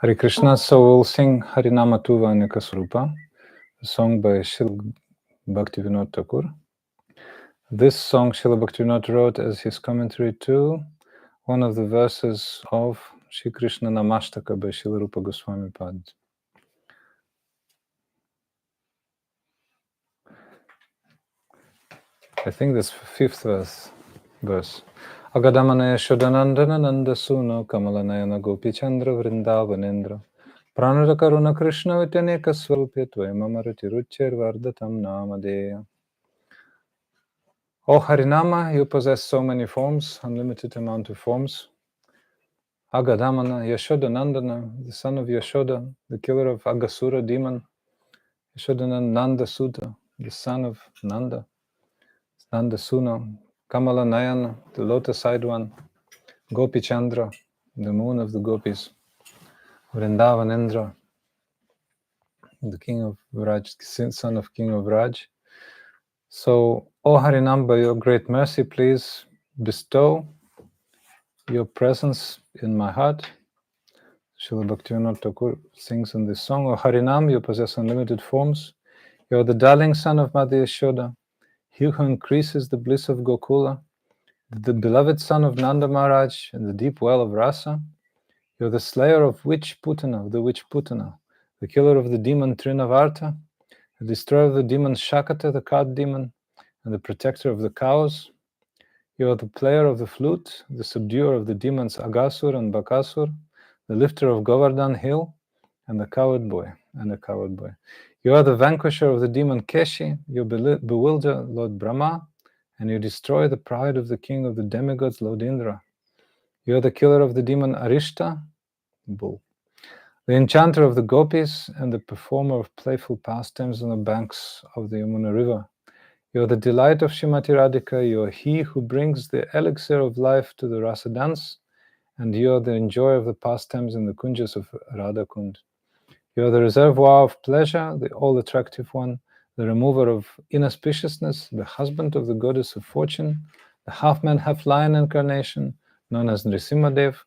Hare Krishna, so we'll sing Harinama-cintamani, a song by Srila Bhaktivinoda Thakura. This song Srila Bhaktivinoda wrote as his commentary to one of the verses of Shri Krishna Namashtaka by Srila Rupa Goswami Pad. I think that's fifth verse. Agadamanaya Shodanandana Nanda Suno Kamalanayana Gopi Chandra Vrindavanendra Pranara Karuna Krishna Vityaneka Swarupe Tvayamarati Rucher Vardatam Namadeya. O Harinama, you possess so many forms, unlimited amount of forms. Agadamana, Yashodanandana, the son of Yashoda, the killer of Agasura demon. Yashodananda Sutta, the son of Nanda. Nanda Suna, Kamala Nayana, the lotus-eyed one. Gopi Chandra, the moon of the gopis. Vrindavanendra, the king of Vraj, son of king of Vraj. So, O Harinam, by your great mercy, please bestow your presence in my heart. Srila Bhaktivinoda Thakura sings in this song, O Harinam, you possess unlimited forms. You are the darling son of Mother Yashoda, he who increases the bliss of Gokula, the beloved son of Nanda Maharaj in the deep well of Rasa. You are the slayer of witch Putana, the witch Putana, the killer of the demon Trinavarta, the destroyer of the demon Shakata, the cart demon, and the protector of the cows. You are the player of the flute, the subduer of the demons Agasur and Bakasur, the lifter of Govardhan hill, and the coward boy. You are the vanquisher of the demon Keshi, you bewilder Lord Brahma, and you destroy the pride of the king of the demigods, Lord Indra. You are the killer of the demon Arishta, bull, the enchanter of the gopis, and the performer of playful pastimes on the banks of the Yamuna river. You are the delight of Srimati Radhika, you are he who brings the elixir of life to the rasa dance, and you are the enjoyer of the pastimes in the kunjas of Radha Kund. You are the reservoir of pleasure, the all-attractive one, the remover of inauspiciousness, the husband of the goddess of fortune, the half-man, half-lion incarnation, known as Nrisimhadev,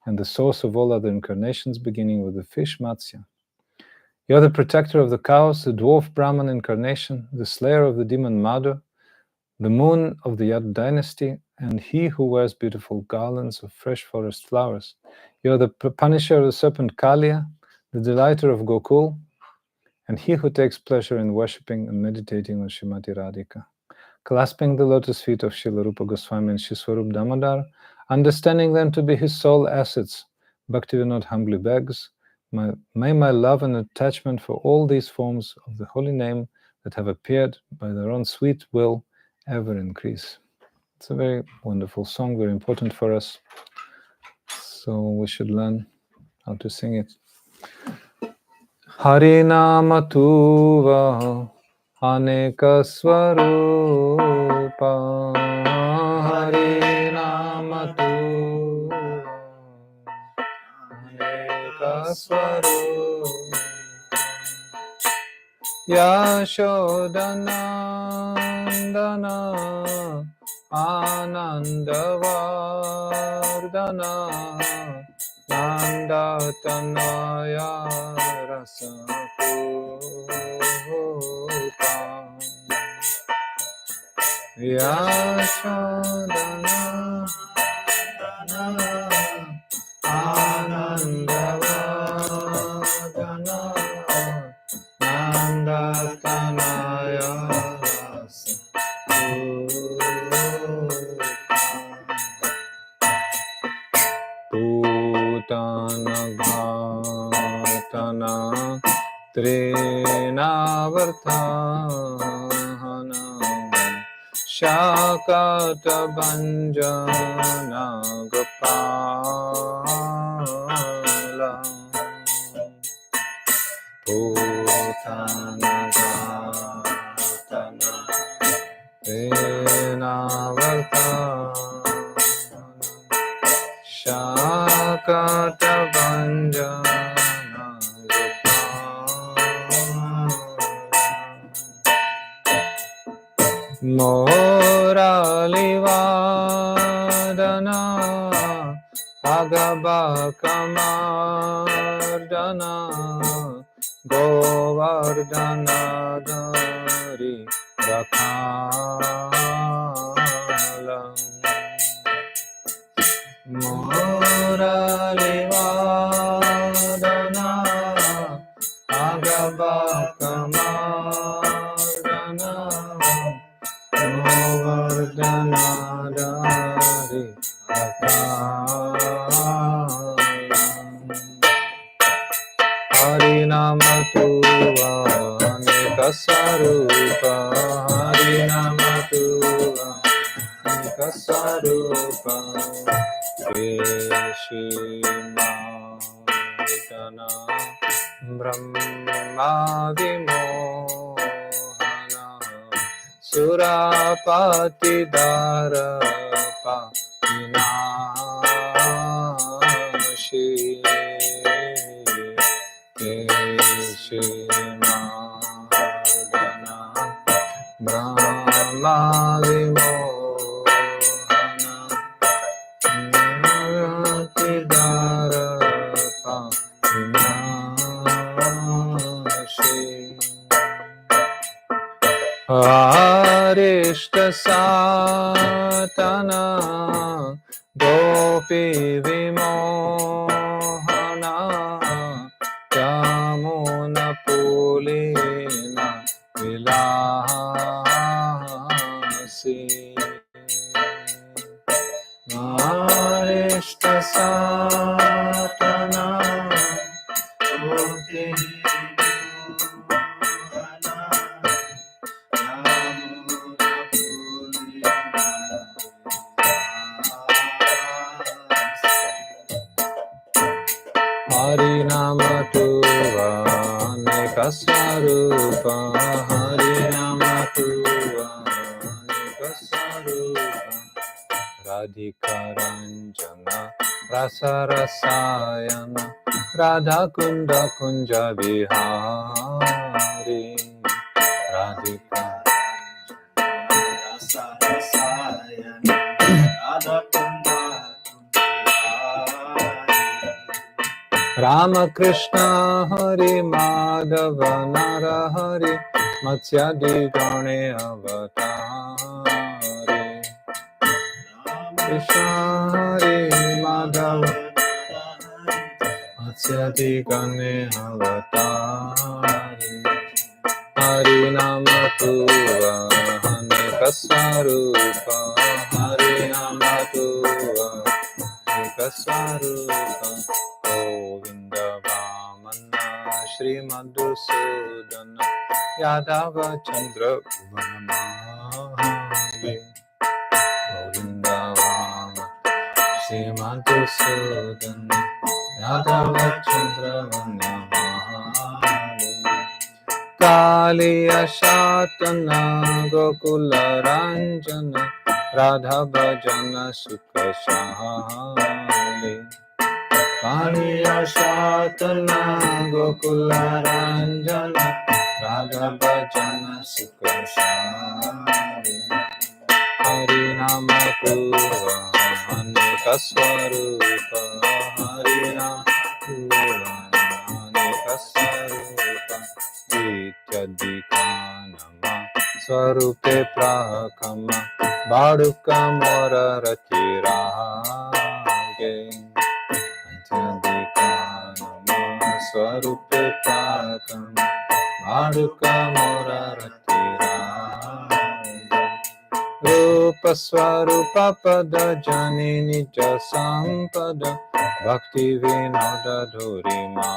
and the source of all other incarnations, beginning with the fish Matsya. You are the protector of the cows, the dwarf Brahman incarnation, the slayer of the demon Madhu, the moon of the Yadu dynasty, and he who wears beautiful garlands of fresh forest flowers. You are the punisher of the serpent Kalia, the delighter of Gokul, and he who takes pleasure in worshipping and meditating on Srimati Radhika. Clasping the lotus feet of Srila Rupa Goswami and Shri Swarup Damodar, understanding them to be his sole assets, Bhaktivinoda humbly begs, may my love and attachment for all these forms of the holy name that have appeared by their own sweet will ever increase. It's a very wonderful song, very important for us. So we should learn how to sing it. Harinama tuva aneka swarupa. Harinama tuva aneka swarupa. Yashodanandana Anandavardhana Nandatanaya Rasapupa Yashodana Anandavardhana Nandatanaya Putana Ghatana Trinavartana Shakata Bhanjana Gopala Putana Ghatana Trinavartana Shakata Bhanjana Moralivadana Agabhakamardana Nandana Govardhana Dhari Rakhala Murali Vadana Agabhakamardana Govardhana Dhari Harinama tuva aneka sarupa Harinama tuva aneka sarupa Keshimardana Brahma Vimohana Surapati Dharapa Vinashi Keshimardana Brahma Vimohana Surapati Dharapa Vinashi Arishta Satana Gopi Vimohana Yamuna Pulina Vilasi Arishta Satana Gopi Harinama tuva aneka sarupa Harinama tuva aneka sarupa Radhika Ranjana Rasa Rasayana Radha Kunda Kunja Vihari Radhika Rasa Rasayana Radha Kunda Rama Krishna Hari Madhava Narahari Matsyadi Gane Avatari Krishna Hari Madhava Matsyadi Gane Avatari Harinama tuva aneka sarupa Harinama tuva aneka sarupa Govinda Vamana Shri Madhusudana Yadava Chandra Vanamali Govinda Vamana Shri Madhusudana Yadava Chandra Vanamali Kaliya Shatana Gokula Ranjana Radha Bhajana Sukha Shali Kaliya Shatana Gokula Ranjana Radha Bhajana Sukha Shali Harinama tuva aneka swarupa Harinama tuva aneka swarupa Ityadikanama swarupe prakama Baduka mora ratirage Ityadikanama swarupe prakama Baduka mora ratirage Rupa swarupa pada jani nija sampada Bhaktivinoda Thakura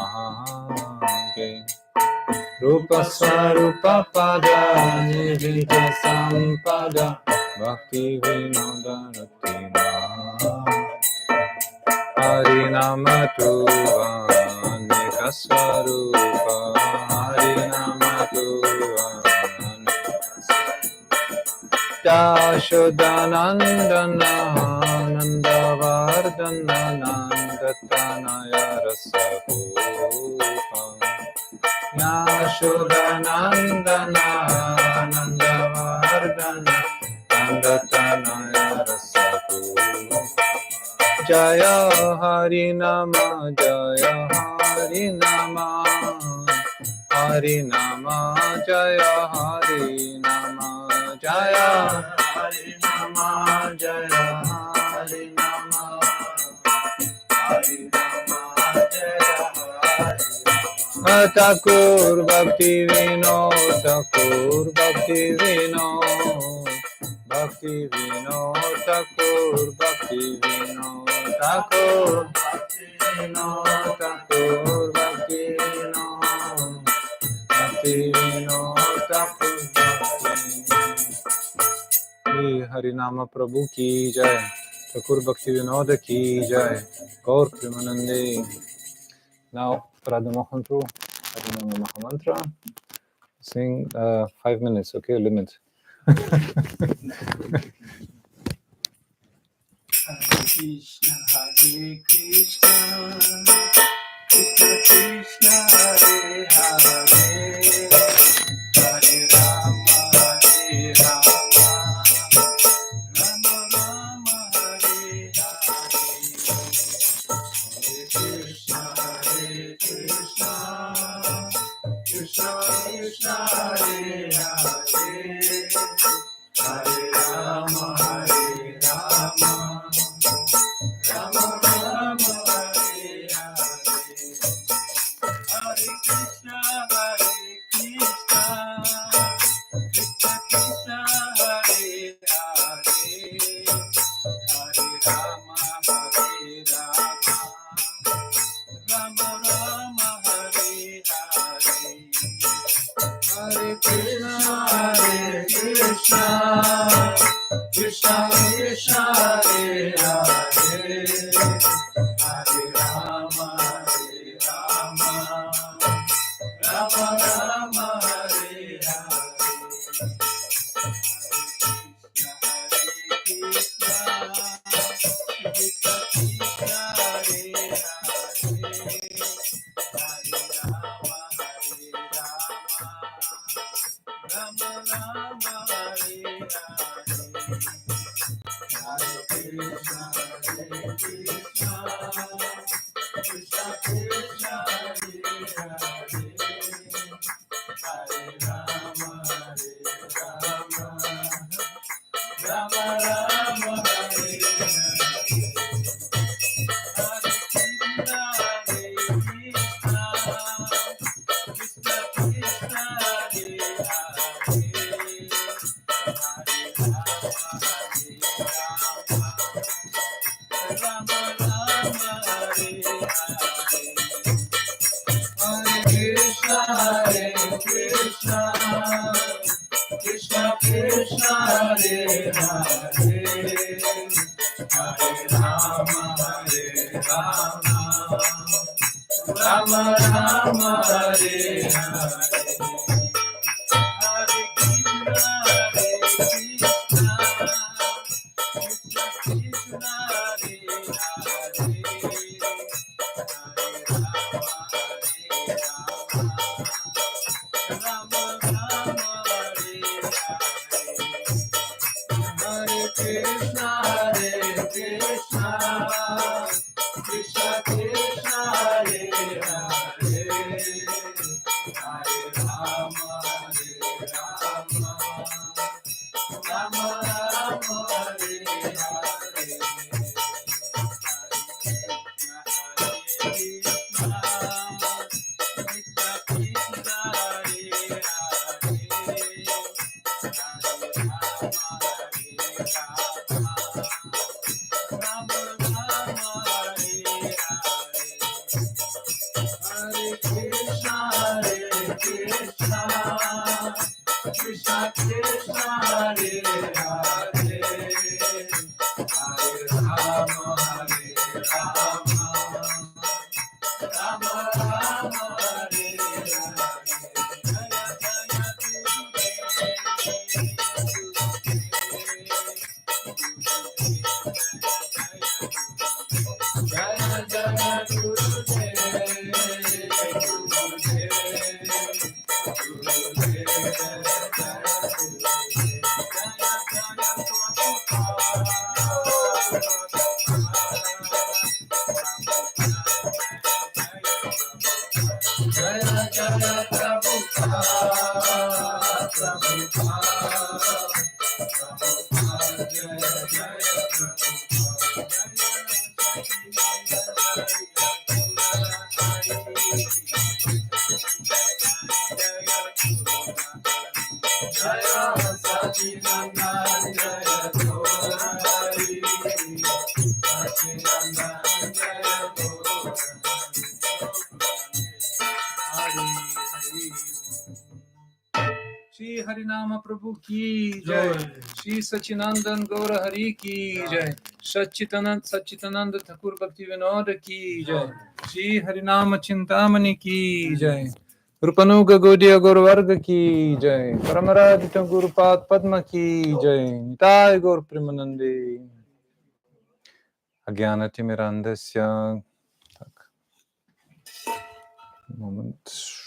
Rupa swarupa pada nija sampada Bhaktivinoda Thakura Harinama tuva aneka swarupa Harinama tuva Yashodanandana Nandavardhana Nandatanaya Rasagopa Yashodanandana Nandavardhana Nandatanaya Rasagopa Jaya Harinama Jaya Harinama, Harinama Jaya, Harinama Jaya, Harinama Jaya, Harinama, Harinama Jaya, Harinama. Thakur Bhaktivinoda Thakur Bhaktivinoda Bhaktivinoda Thakur Bhaktivinoda Thakur Bhaktivinoda Thakur Bhaktivinoda Bhaktivinoda Thakur Bhaktivinoda Harinama Prabhu ki jai, Thakur Bhaktivinoda ki jai, Gaur Premanande. Now Radha Mohan Prabhu, Harinama Mahamantra. Sing 5 minutes, okay, limit. Hare Krishna, Hare Krishna, Krishna Krishna, Hare Hare, Hare Rama, Hare Rama, Rama Rama, Hare Hare, Hare Krishna, Krishna Krishna, Hare Hare, Hare Rama, Hare Rama, Rama Rama, Hare Hare, Hare Krishna, Krishna Krishna, Hare Hare, Hare Rama, Hare Rama, Rama Rama, Hare Hare, Hare Krishna, Krishna Krishna, Hare Hare, Hare Rama, Rama Rama, Hare Hare, Krishna Krishna, Krishna Hare Hare, Hare Rama, Rama Rama, Hare Hare, Hare Krishna, Krishna Krishna, Hare Hare, Hare Rama, Rama Rama, Hare Hare, Hare Krishna, Krishna Krishna, Hare Hare, Hare Rama, Rama Rama, Hare Hare, Hare Krishna, Krishna Krishna, Hare Hare, Hare Rama, Rama Rama, Hare Hare, Hare Krishna, Krishna Krishna, Hare Hare, Rama Rama, Hare Hare, Hare Krishna, Krishna Krishna Krishna, Hare Hare, Hare Rama, Rama Rama, Hare Hare, Krishna Krishna, Hare Rama Rama, Hare Hare, Krishna, Krishna Krishna Krishna, Hare Hare, Hare Rama, Rama Rama, Hare Hare, Jaya Jaya Guru Dev, Shri Harinama Prabhu ki jai. Shri Sachinandan Gaura Hari ki jai. Sachitananda Thakur Bhaktivinoda ki jai. Shri Harinama-cintamani ki jai. Rupanuga Gaudiya Gaurvarga ki jai. Paramarajita Gurupad Padma ki jai. Nitai Gaur Premanande. Agyanatimirandasya. Tak. Moment.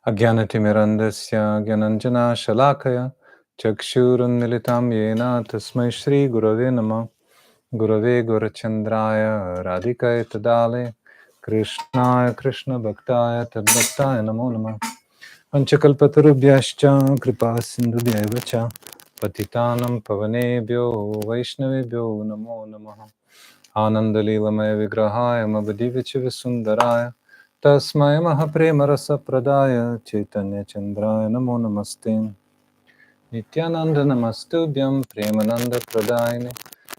Agyanatimirandasya Gyananjana Shalakaya Chakshurunmilitam Yena Tasmai Shri Gurave Namah Gurave Gurachandraya Radhikaya Tadale Krishnaya Krishna Bhaktaya Tadbhaktaya Namo Namah Panchakalpatarubhyascha Kripa Sindhubhyacha Patitanam Pavanebhyo Vaishnavebhyo Namo Namah Anandalilamaya Vigrahaya Mabadivicha Visundaraya Tasmaya Mahaprema Rasa Pradaya Chaitanya Chandraya Namo Namaste Nityananda Namastubhyam Premananda Pradayane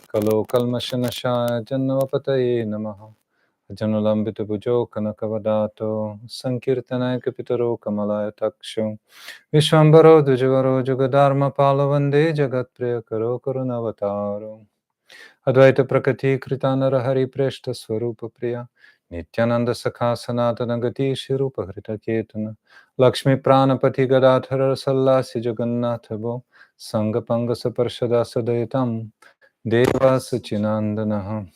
Kalo Kalmashanashaya Jannavapataye Namaha Janulambita Pujo Kanakavadato Sankirtanaya Kapitaro Kamalaya Taksho Vishwambaro Dujavaro Jugadharma Palavande Jagat Priya Karo Karunavataro Advaita Prakati Kritanara Hari Preshta Swarupa Priya Nityananda Sakha Sanatana Gati Shirupa Hrita Ketana Lakshmi Pranapati Gadadhara Sallasi Jagannatha Bo Sangapanga Saparshada Sadayatam Deva Sachinandanaha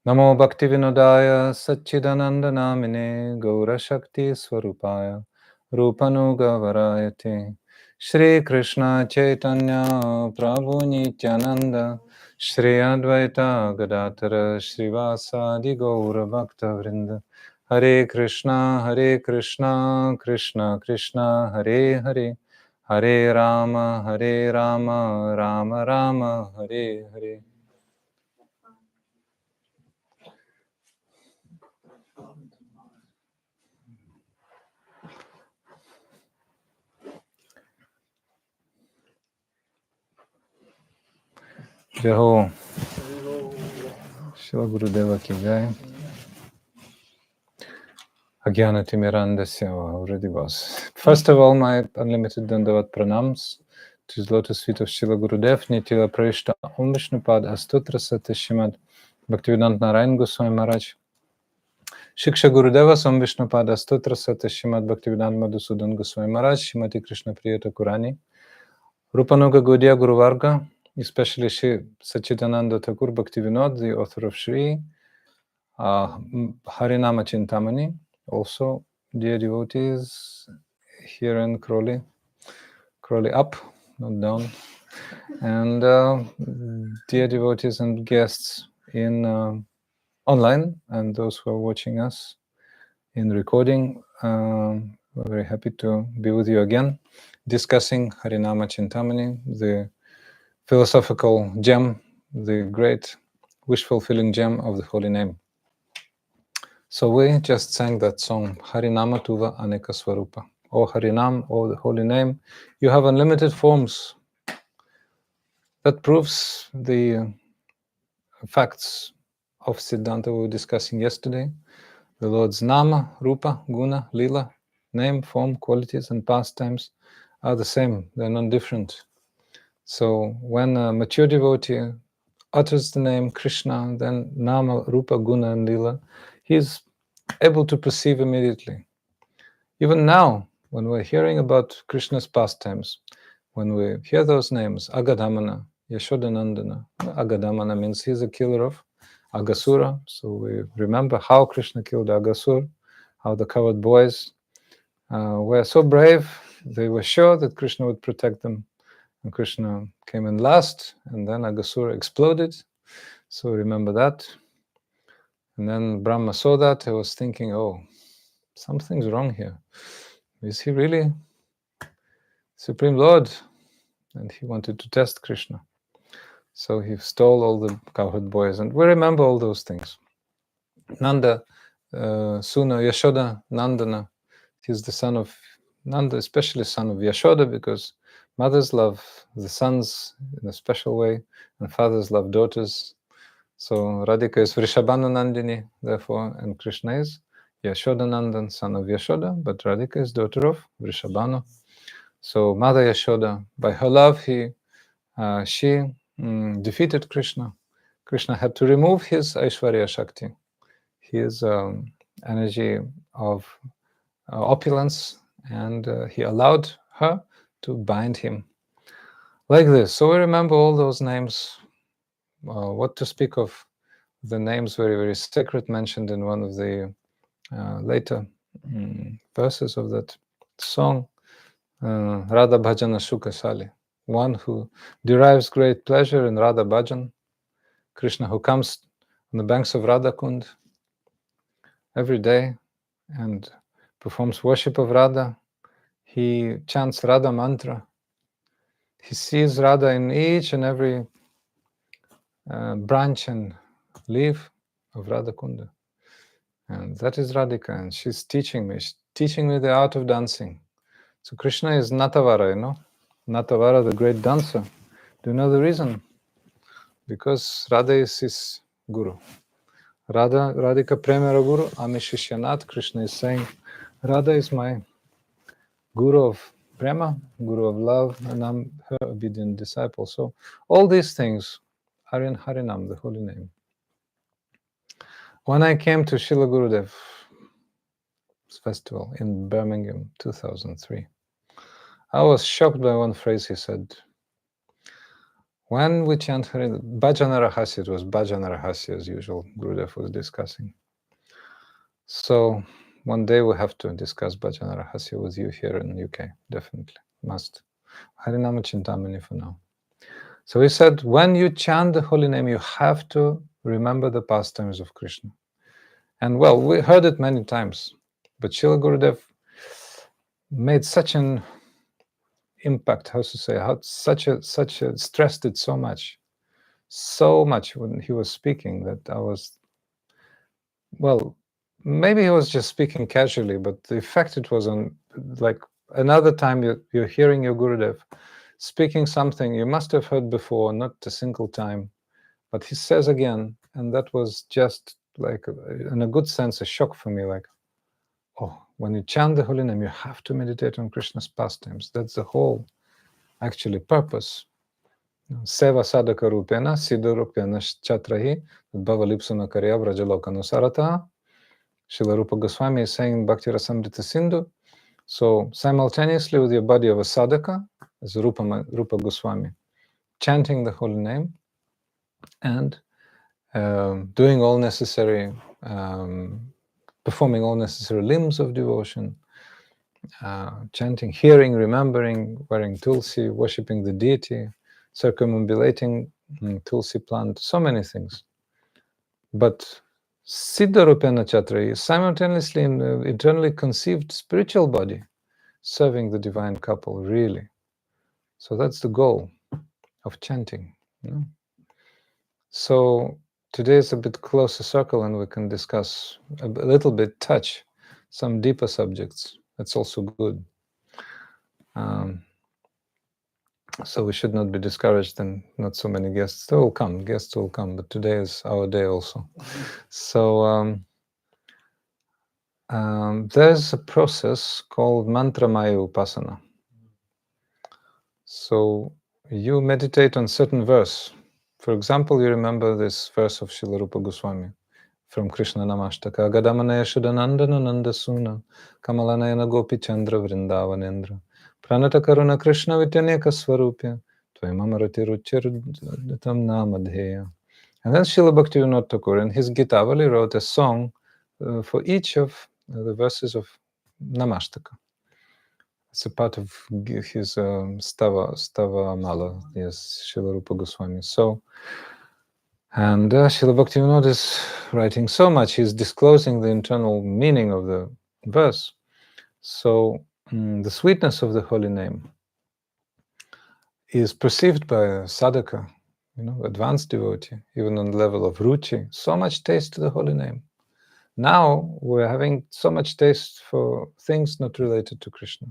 Namo Bhaktivinodaya Satchidananda Namine Gaura Shakti Swarupaya Rupanuga Varayate Shri Krishna Chaitanya Prabhu Nityananda Shri Advaita Gadadhara Srivasadi Gaura Bhakta Vrinda Hare Krishna Krishna Krishna Hare Hare Hare Rama Rama Rama Hare Hare Jai Ho. Srila Gurudeva ki jai. Agyanatimirandasya already was. First of all, my unlimited Dandavat pranams to his lotus feet of Srila Gurudev, Nitila Prashta Om Vishnupad Astutra Sata Shrimad Bhaktivedanta Narayan Goswami Maharaj. Shiksha Gurudeva Om Vishnupad Astutra Sata Shrimad Bhaktivedanta Madhusudan Goswami Maharaj, Shrimati Krishna Priya Thakurani, Rupanuga Gaudiya Guru Varga, especially Shri Sachidananda Thakur Bhaktivinoda, the author of Shri Harinama-cintamani, also dear devotees here in Crawley up, not down, and dear devotees and guests in online, and those who are watching us in recording. We're very happy to be with you again, discussing Harinama-cintamani, the philosophical gem, the great wish-fulfilling gem of the holy name. So we just sang that song, Harinama Tuva Aneka Swarupa. O Harinam, O the holy name, you have unlimited forms. That proves the facts of Siddhanta we were discussing yesterday. The Lord's Nama, Rupa, Guna, Lila, name, form, qualities, and pastimes are the same. They're non-different. So when a mature devotee utters the name Krishna, then Nama, Rupa, Guna, and Lila, he's able to perceive immediately. Even now, when we're hearing about Krishna's pastimes, when we hear those names, Agadhamana, Yashodanandana, Agadhamana means he's a killer of Agasura. So we remember how Krishna killed Agasur, how the coward boys were so brave they were sure that Krishna would protect them. And Krishna came in last, and then Agasura exploded. So remember that. And then Brahma saw that. He was thinking, oh, something's wrong here. Is he really Supreme Lord? And he wanted to test Krishna. So he stole all the cowherd boys. And we remember all those things. Nanda, Suna, Yashoda, Nandana. He's the son of Nanda, especially son of Yashoda, because mothers love the sons in a special way, and fathers love daughters. So Radhika is Vrishabhanu Nandini, therefore, and Krishna is Yashoda Nandan, son of Yashoda, but Radhika is daughter of Vrishabhanu. So Mother Yashoda, by her love, she defeated Krishna. Krishna had to remove his Aishwarya Shakti, his energy of opulence, and he allowed her to bind him like this. So we remember all those names. What to speak of the names very, very sacred mentioned in one of the later verses of that song, Radha Bhajana Shukasali, one who derives great pleasure in Radha Bhajan, Krishna who comes on the banks of Radha Kund every day and performs worship of Radha. He chants Radha mantra. He sees Radha in each and every branch and leaf of Radha Kunda. And that is Radhika, and she's teaching me the art of dancing. So Krishna is Natavara, you know, Natavara, the great dancer. Do you know the reason? Because Radha is his guru. Radhika Premara Guru, Ami Shishyanat. Krishna is saying, Radha is my guru of prema, guru of love, and I'm her obedient disciple. So all these things are in Harinam, the holy name. When I came to Srila Gurudev's festival in Birmingham, 2003, I was shocked by one phrase he said. When we chant Harinam, Bhajana Rahasya, it was Bhajana Rahasya as usual, Gurudev was discussing. So one day we have to discuss Bhajana Rahasya with you here in UK, definitely, must. Harinama-cintamani for now. So he said, when you chant the holy name, you have to remember the pastimes of Krishna. And well, we heard it many times, but Srila Gurudev made such an impact, how to say, stressed it so much when he was speaking that I was, well, maybe he was just speaking casually, but the effect it was on, like another time you're hearing your Gurudev speaking something you must have heard before, not a single time, but he says again, and that was just like, in a good sense, a shock for me, like, oh, when you chant the holy name, you have to meditate on Krishna's pastimes. That's the whole, actually, purpose. Seva sadhaka rupena, siddha rupena chatrahi, bhava lipsuna karya vrajaloka nusarata. Srila Rupa Goswami is saying Bhakti Rasamrita Sindhu. So simultaneously with your body of a sadhaka, as Rupa Goswami, chanting the holy name and doing all necessary, performing all necessary limbs of devotion, chanting, hearing, remembering, wearing tulsi, worshipping the deity, circumambulating tulsi plant, so many things. But Siddha Rupena Chatra is simultaneously in the eternally conceived spiritual body, serving the divine couple, really. So that's the goal of chanting. You know? So today is a bit closer circle and we can discuss a little bit, touch some deeper subjects. That's also good. So we should not be discouraged and not so many guests. They will come, guests will come, but today is our day also. So there's a process called Mantramaya Upasana. So you meditate on certain verse. For example, you remember this verse of Srila Rupa Goswami from Krishna Namashtaka. Gadamanaya Shudanandana Nandasuna Kamalanayana Gopi Chandra Vrindavanendra Pranata Karuna Krishna Vityaneka Swarupya Tvayamamarati Ruchiritam Namadheya. And then Srila Bhaktivinoda Thakura in his Gitavali wrote a song for each of the verses of Namashtaka. It's a part of his Stava Mala, yes, Srila Rupa Goswami. So, and Srila Bhaktivinoda is writing so much, he's disclosing the internal meaning of the verse. So, the sweetness of the holy name is perceived by a sadhaka, advanced devotee, even on the level of ruchi, so much taste to the holy name. Now we're having so much taste for things not related to Krishna.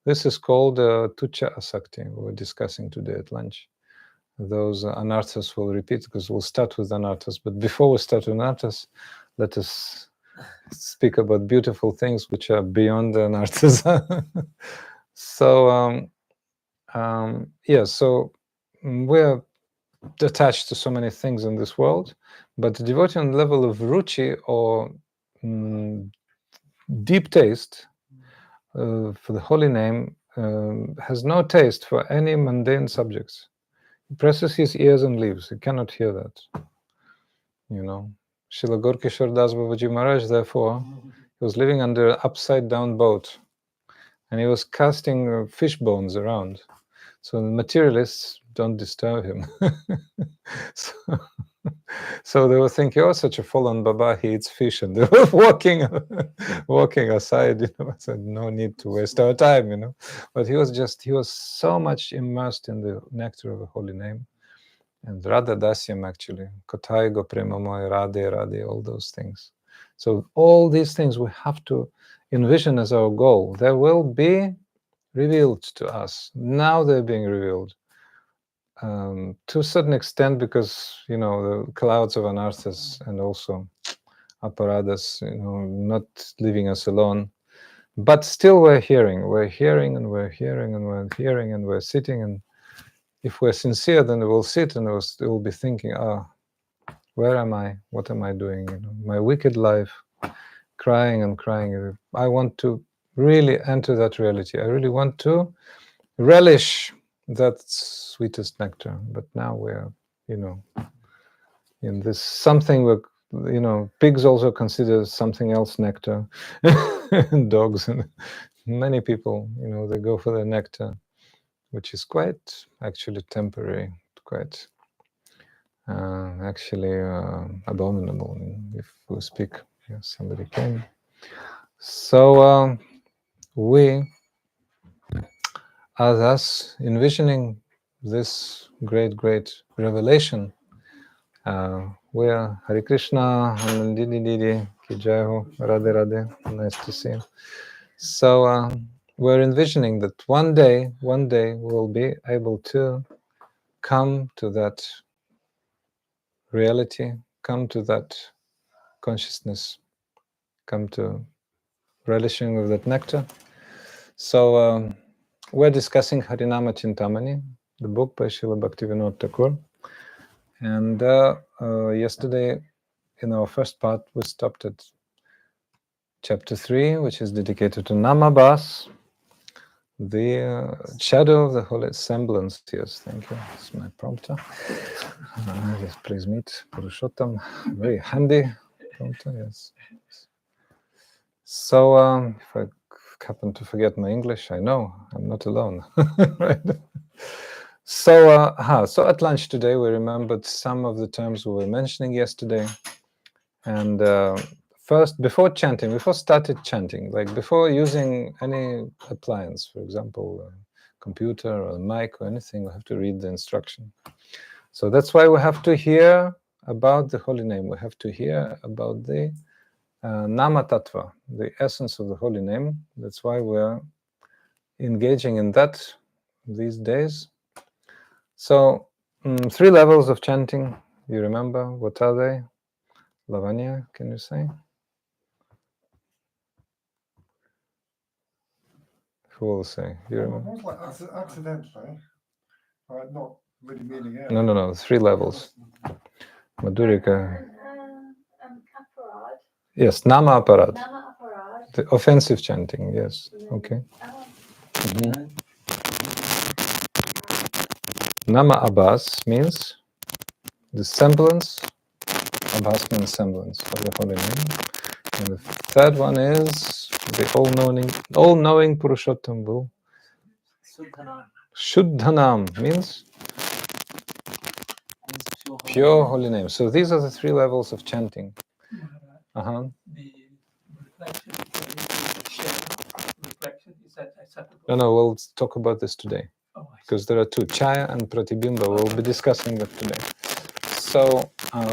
This is called tucha asakti, we were discussing today at lunch. Those anarthas will repeat, because we'll start with anarthas. But before we start with anarthas, let us speak about beautiful things which are beyond the anarthas. So, so we're attached to so many things in this world, but the devotee on the level of ruchi or deep taste for the holy name has no taste for any mundane subjects. He presses his ears and leaves. He cannot hear that. Srila Gaur Das Babaji Maharaj, therefore, he was living under an upside-down boat, and he was casting fish bones around. So the materialists don't disturb him. So they were thinking, oh, such a fallen Baba, he eats fish, and they were walking aside, said, no need to waste our time, But he was so much immersed in the nectar of the holy name. And Radha Dasyam, actually, Kothai Go Premamoy, Radhe, Radhe, all those things. So all these things we have to envision as our goal. They will be revealed to us. Now they're being revealed. To a certain extent, because the clouds of anarthas and also aparadas, not leaving us alone, but still we're hearing and we're hearing and we're hearing and we're sitting, and if we're sincere, then we'll sit and we'll be thinking, where am I? What am I doing? My wicked life, crying and crying. I want to really enter that reality. I really want to relish that sweetest nectar. But now we're, in this something where, pigs also consider something else nectar. Dogs and many people, they go for the nectar, which is quite actually temporary, quite actually abominable, if we speak. Somebody came. So we are thus envisioning this great revelation where Hare Krishna, Anandini Didi, Ki Jai Ho, Radhe Radhe, nice to see you. So we're envisioning that one day we'll be able to come to that reality, come to that consciousness, come to relishing of that nectar. So we're discussing Harinama-cintamani, the book by Srila Bhaktivinoda Thakura. And yesterday, in our first part, we stopped at chapter 3, which is dedicated to Namabhas, the shadow of the holy semblance. Yes, thank you. It's my prompter. Yes, please meet Purushottam. Very handy prompter, yes. So if I happen to forget my English, I know I'm not alone. Right? So at lunch today, we remembered some of the terms we were mentioning yesterday. And first, before started chanting, like before using any appliance, for example, a computer or a mic or anything, we have to read the instruction. So that's why we have to hear about the holy name. We have to hear about the Nama Tattva, the essence of the holy name. That's why we're engaging in that these days. So 3 levels of chanting, you remember, what are they? Lavanya, can you say? Who will say? You remember? Like accidentally, not really meaning it. No, 3 levels. Madhurika. Aparad. Yes, Nama Aparad. Nama Aparad. The offensive chanting, yes. Okay. Nama Abhas means the semblance. Abhas means semblance of the holy name. And the third one is the all-knowing Purushottam will Shuddhanam Shuddhanam means means pure holy name. So these are the 3 levels of chanting. Maharaj, Uh-huh. the reflection, reflection, is that acceptable? No, we'll talk about this today. Oh, I see. Because there are 2, Chaya and Pratibimba. We'll be discussing that today. So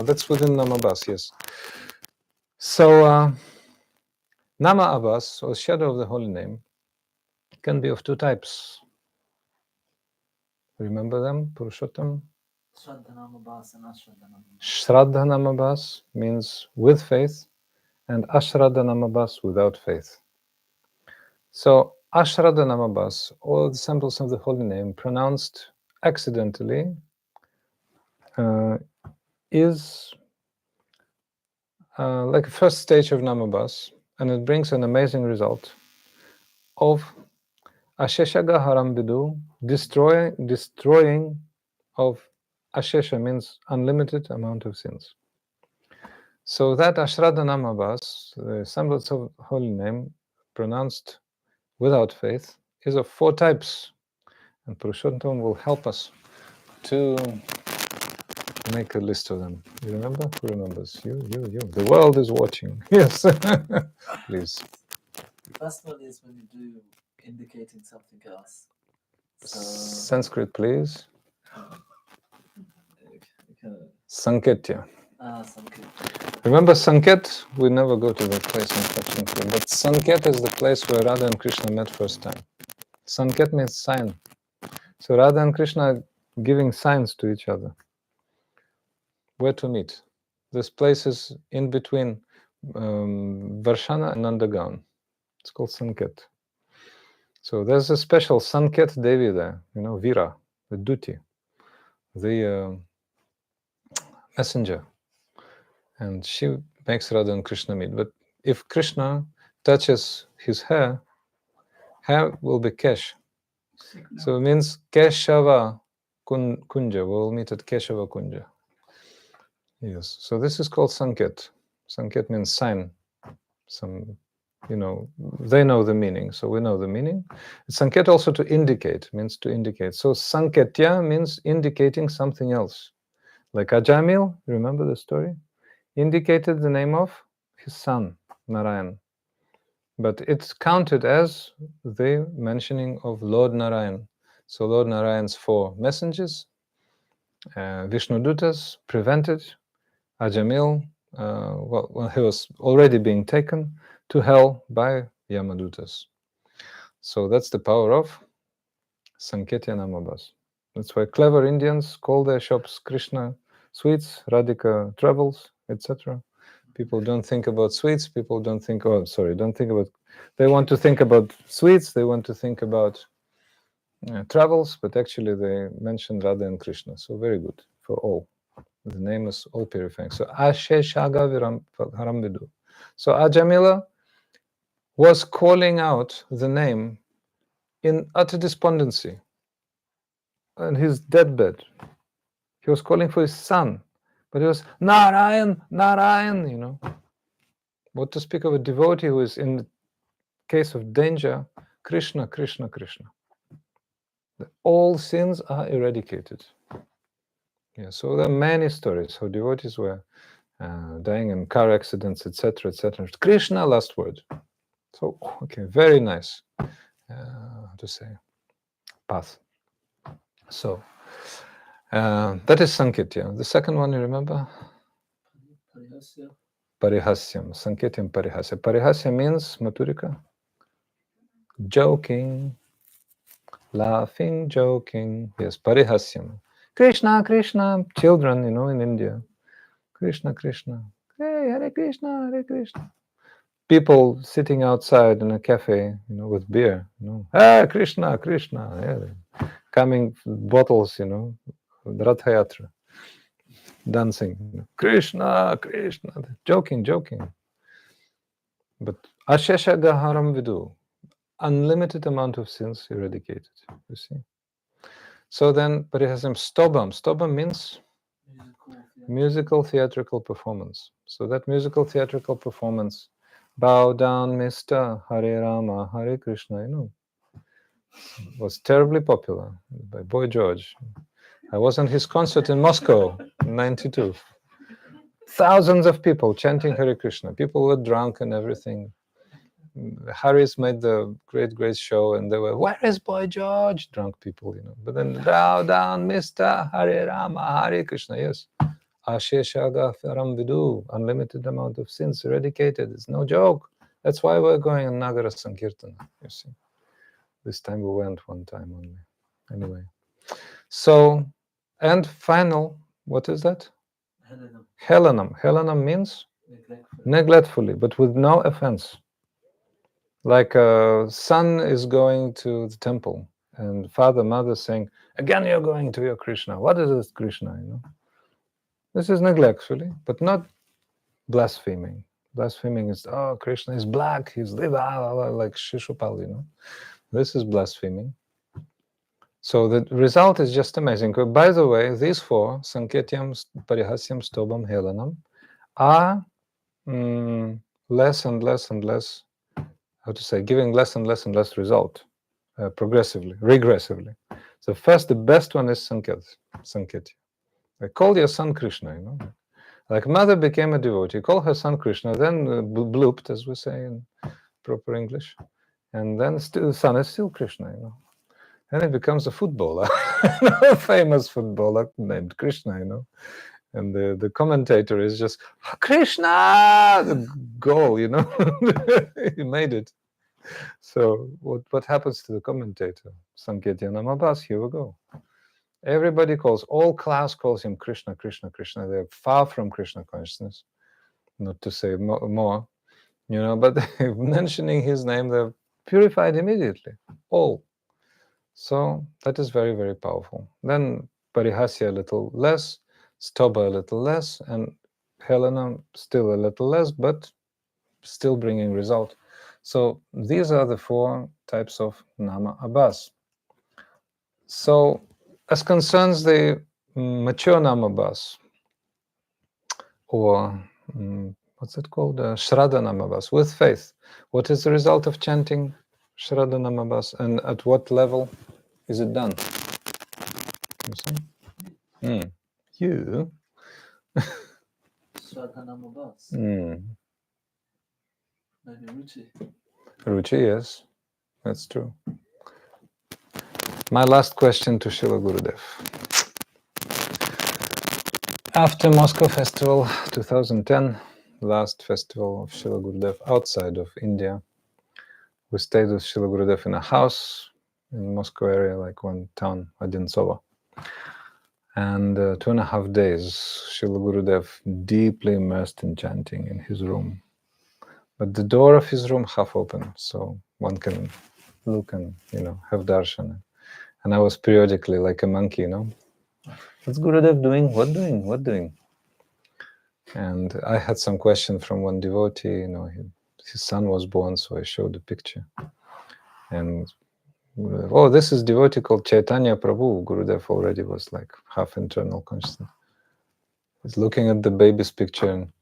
that's within Namabhas, yes. So Nama Abhas, or shadow of the holy name, can be of 2 types. Remember them? Purushottam? Shraddhanam Abhas and Ashraddhanam. Shraddha Namabhas means with faith, and Ashraddha Namabhas without faith. So Ashraddha Namabhas, all the samples of the holy name pronounced accidentally, is like a first stage of Namabhas, and it brings an amazing result of Asheshaga Harambidu, destroying of Ashesha means unlimited amount of sins. So that Ashraddha Namabhas, the semblance of holy name pronounced without faith, is of 4 types, and Purushottam will help us to make a list of them. You remember? Who remembers? You. The world is watching. Yes. Please. The first one is when you do indicating something else. So Sanskrit, please. Sanketya. Sanket. Remember Sanket? We never go to that place, unfortunately. But Sanket is the place where Radha and Krishna met first time. Sanket means sign. So Radha and Krishna are giving signs to each other. Where to meet? This place is in between Varshana and Nandagan. It's called Sanket. So there's a special Sanket Devi there, Vira, the Duti, the messenger. And she makes Radha and Krishna meet. But if Krishna touches his hair will be Kesh. So it means Keshava Kunja. We'll meet at Keshava Kunja. Yes. So this is called Sanket. Sanket means sign. They know the meaning, so we know the meaning. Sanket also to indicate, means to indicate. So Sanketya means indicating something else. Like Ajamil, remember the story? Indicated the name of his son, Narayan. But it's counted as the mentioning of Lord Narayan. So Lord Narayan's 4 messengers, Vishnudutas, prevented Ajamil, when he was already being taken to hell by Yamadutas. So that's the power of Sanketya Namabhas. That's why clever Indians call their shops Krishna Sweets, Radhika Travels, etc. People don't think about sweets. People don't think, they want to think about sweets. They want to think about travels, but actually they mention Radha and Krishna. So very good for all. The name is all purifying. So Asheshaga Harambidu. So Ajamila was calling out the name in utter despondency on his deathbed. He was calling for his son, but he was Narayan, Narayan, What to speak of a devotee who is in the case of danger, Krishna, Krishna, Krishna. All sins are eradicated. Yeah, so there are many stories how devotees were dying in car accidents, etc., etc. Krishna, last word. So, okay, very nice, to say, path. So, that is Sanketya. The second one, you remember? Parihasya. Parihasyam. Sanketyam Parihasya. Parihasya means, Maturika? Joking, laughing, joking. Yes, Parihasyam. Krishna, Krishna. Children, in India. Krishna, Krishna. Hey, Hare Krishna, Hare Krishna. People sitting outside in a cafe, with beer, Hey, Krishna, Krishna. Yeah. Coming bottles, Ratha Yatra. Dancing. Krishna, Krishna. Joking. But Ashesha Gaharam Vidu. Unlimited amount of sins eradicated. You see. So then Parihasam Stobam. Stobam means musical theatrical performance. So that musical theatrical performance, bow down, Mr. Hare Rama, Hare Krishna, Was terribly popular by Boy George. I was on his concert in Moscow in '92. Thousands of people chanting Hare Krishna. People were drunk and everything. Harris made the great show, and they were, "Where is Boy George?" Drunk people, But then, "Bow down, Mr. Harinama, Hare Krishna." Yes. Asheshaga Faram Vidu, unlimited amount of sins eradicated. It's no joke. That's why we're going on Nagara Sankirtana, you see. This time we went one time only. Anyway. So, and final, what is that? Harinam. Helanam. Helanam means neglectfully, but with no offense. Like a son is going to the temple, and father, mother saying, "Again you're going to your Krishna. What is this Krishna?" This is neglectfully, but not blaspheming. Blaspheming is, "Oh, Krishna is black, he's like Shishupal, This is blaspheming. So the result is just amazing. By the way, these four, Sanketyam, Parihasyam, Stobam, Helanam, are less and less and less, giving less and less and less result, progressively, regressively. So first, the best one is Sanketya. Call your son Krishna, Like mother became a devotee, call her son Krishna, then blooped, as we say in proper English, and then the son is still Krishna, Then it becomes a footballer, a famous footballer named Krishna, And the commentator is just, "Krishna!" The goal, He made it. So what happens to the commentator? Sanketya Namabas, here we go. Everybody all class calls him Krishna, Krishna, Krishna. They're far from Krishna consciousness, not to say more, but mentioning his name, they're purified immediately, all. So that is very, very powerful. Then Parihasya a little less, Stoba a little less, and Helena still a little less, but still bringing result. So these are the four types of Nama Abhas. So as concerns the mature Nama Abhas, or what's it called? Shraddha Nama Abhas, with faith. What is the result of chanting Shraddha Nama Abhas, and at what level is it done? You see? You? Shraddhanamabhas. Maybe Ruchi. Ruchi, yes. That's true. My last question to Srila Gurudev. After Moscow Festival 2010, last festival of Srila Gurudev outside of India, we stayed with Srila Gurudev in a house in Moscow area, like one town, Odintsova. And 2.5 days, Srila Gurudev deeply immersed in chanting in his room. But the door of his room half open, so one can look and, have darshan. And I was periodically like a monkey, What's Gurudev doing? What doing? What doing? And I had some question from one devotee, his son was born, so I showed the picture. And, this is devotee called Chaitanya Prabhu. Gurudev already was like half internal consciousness. He's looking at the baby's picture and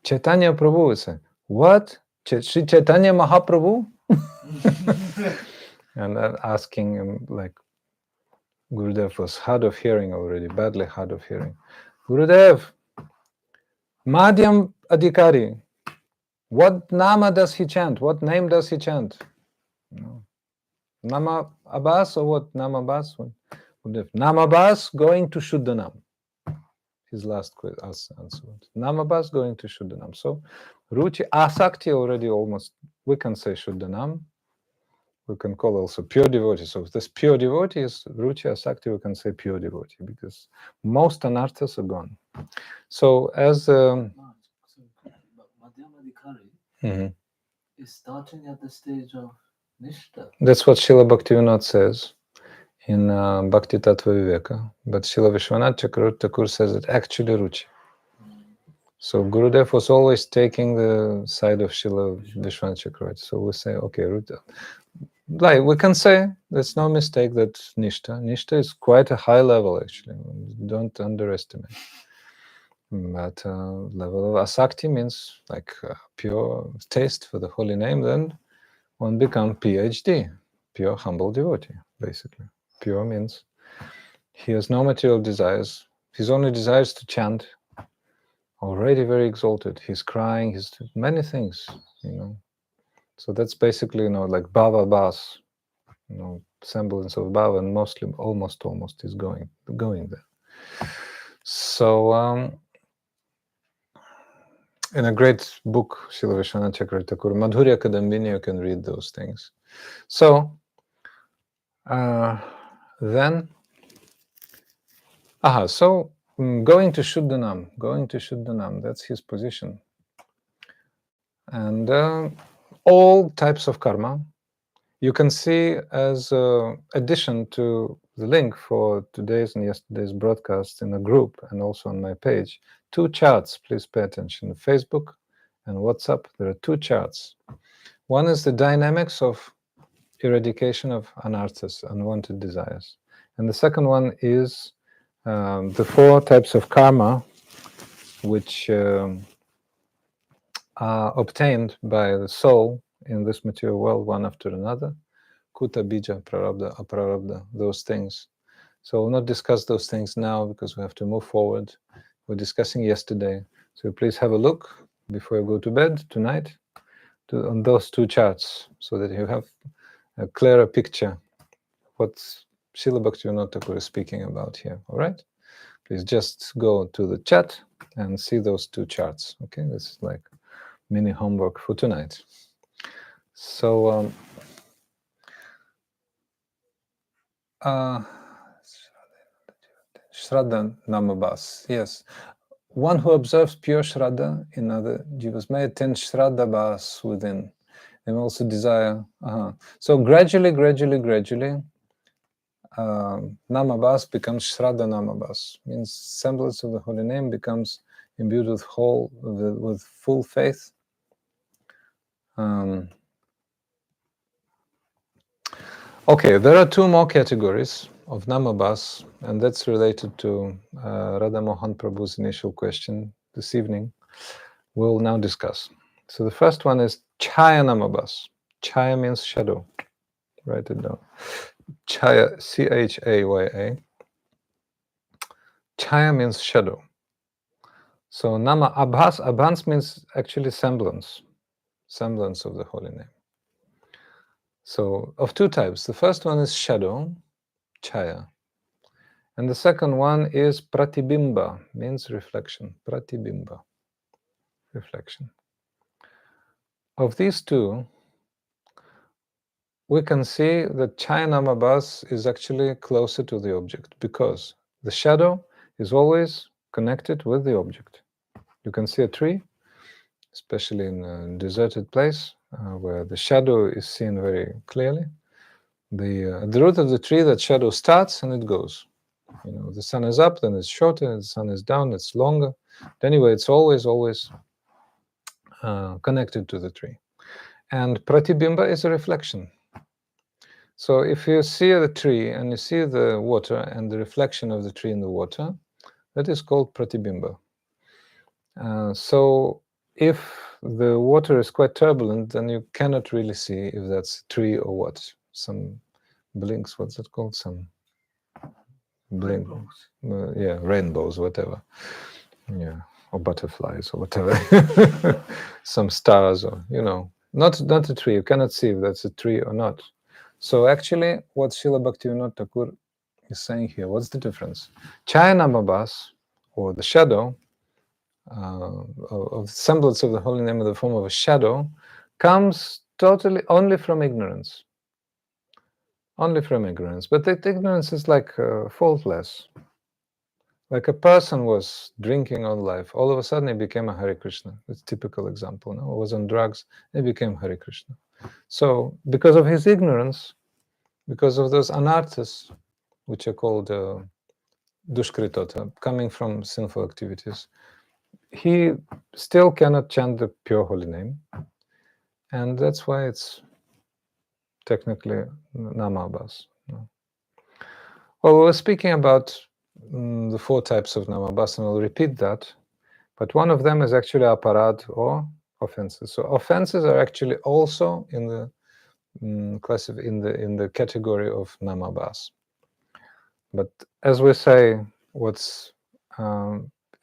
Chaitanya Prabhu is saying, "What? Sri Chaitanya Mahaprabhu?" And asking him, like, Gurudev was hard of hearing already, badly hard of hearing. "Gurudev, Madhyam Adhikari, what nama does he chant? What name does he chant? Nama Abbas or what? Nama Abbas? Gurudev, Nama Abbas going to Shuddhanam." His last answer. Nama Abbas going to Shuddhanam. So Ruchi, Asakti already almost, we can say Shuddhanam. We can call also pure devotee. So if this pure devotee is Ruchi Asakti, we can say pure devotee, because most anarthas are gone. So as Madhyam Adhikari is starting at the stage of Nishta. That's what Srila Bhaktivinoda says in Bhakti Tattva Viveka. But Srila Vishwanath Thakur says it actually Ruchi. So Gurudev was always taking the side of Srila Vishwanath Chakravarti. So we say, okay, Ruchi. Like we can say, there's no mistake that Nishta is quite a high level actually. Don't underestimate. But level of Asakti means like pure taste for the holy name, then one becomes PhD. pure humble devotee, basically. Pure means he has no material desires. His only desire is to chant. Already very exalted. He's crying. He's many things, you know. So that's basically, you know, like Bhava Bas, you know, semblance of Bhava, and mostly, almost is going there. So in a great book, Srila Vishwanath Chakravarti Thakura, Madhurya Kadambini, you can read those things. So then, going to Shuddhanam, that's his position. And all types of karma, you can see as addition to the link for today's and yesterday's broadcast in a group and also on my page, 2 charts, please pay attention. Facebook and WhatsApp, there are 2 charts. One is the dynamics of eradication of anarthas, unwanted desires. And the second one is the 4 types of karma which are obtained by the soul in this material world, one after another. Kuta, Bija, Prarabdha, Aprarabdha, those things. So we'll not discuss those things now because we have to move forward. We're discussing yesterday. So please have a look before you go to bed tonight on those 2 charts so that you have a clearer picture what Srila Bhaktivinoda Thakura is speaking about here. All right? Please just go to the chat and see those 2 charts. Okay? This is like mini homework for tonight. So Shraddha Namabas, yes. One who observes pure Shraddha in other jivas may attain Shraddha Bas within. They may also desire. So gradually, Namabas becomes Shraddha Namabas. Means semblance of the holy name becomes imbued with with full faith. Okay, there are 2 more categories of Namabas, and that's related to Radha Mohan Prabhu's initial question this evening. We'll now discuss. So the first one is Chaya Namabas. Chaya means shadow. Write it down. Chaya, C-H-A-Y-A. Chaya means shadow. So Nama Abhas means actually semblance of the holy name. So of 2 types. The first one is shadow, Chaya. And the second one is Pratibimba, means reflection. Pratibimba, reflection. Of these 2, we can see that Chaya Namabas is actually closer to the object because the shadow is always connected with the object. You can see a tree, especially in a deserted place where the shadow is seen very clearly. At the root of the tree, that shadow starts and it goes. You know, the sun is up, then it's shorter. The sun is down, it's longer. But anyway, it's always connected to the tree. And Pratibimba is a reflection. So if you see the tree and you see the water and the reflection of the tree in the water, that is called Pratibimba. So if the water is quite turbulent, then you cannot really see if that's a tree or what. Some blinks, what's it called? Some blink, yeah, rainbows, whatever. Yeah, or butterflies or whatever. Some stars, or not a tree. You cannot see if that's a tree or not. So actually, what Srila Bhaktivinoda Thakura is saying here, what's the difference? Chaya Namabas, or the shadow, of semblance of the holy name in the form of a shadow, comes totally only from ignorance. Only from ignorance. But that ignorance is like faultless. Like a person was drinking all life, all of a sudden he became a Hare Krishna. It's a typical example. No? He was on drugs, he became Hare Krishna. So because of his ignorance, because of those anarthas, which are called dushkritota, coming from sinful activities, he still cannot chant the pure holy name. And that's why it's technically Namabas. No? Well, we're speaking about the 4 types of Namabas, and I'll repeat that. But one of them is actually aparad, or offenses. So offenses are actually also in the in the category of namabhas. But as we say, what's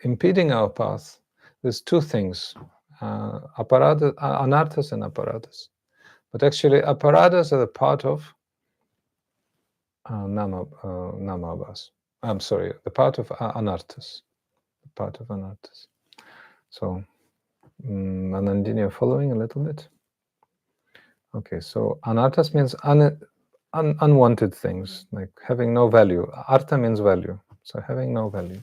impeding our path, there's two things, anarthas and aparadas. But actually, aparadas are a part of namabhas. I'm sorry, the part of anarthas. The part of anarthas. So, Anandini, you're following a little bit? Okay, so anarthas means unwanted things, like having no value. Artha means value, so having no value.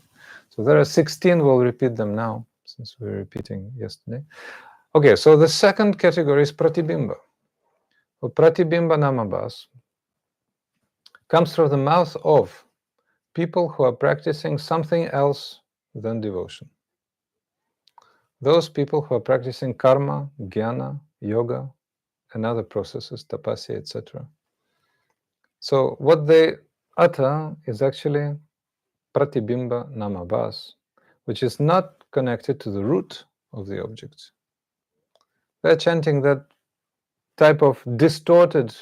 So there are 16, we'll repeat them now, since we were repeating yesterday. Okay, so the second category is pratibimba. Well, pratibimba namabhas comes from the mouth of people who are practicing something else than devotion. Those people who are practicing karma, jnana, yoga, and other processes, tapasya, etc. So what they utter is actually pratibimba namabhas, which is not connected to the root of the object. They're chanting that type of distorted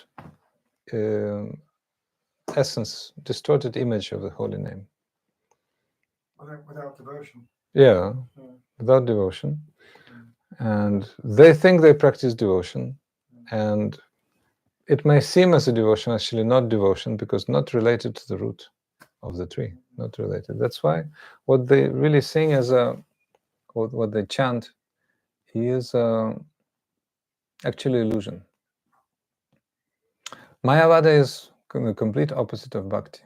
essence, distorted image of the holy name. Without devotion. Yeah, without devotion. And they think they practice devotion, and it may seem as a devotion, actually not devotion, because not related to the root of the tree, not related. That's why what they really sing as what they chant is actually illusion. Mayavada is the complete opposite of bhakti.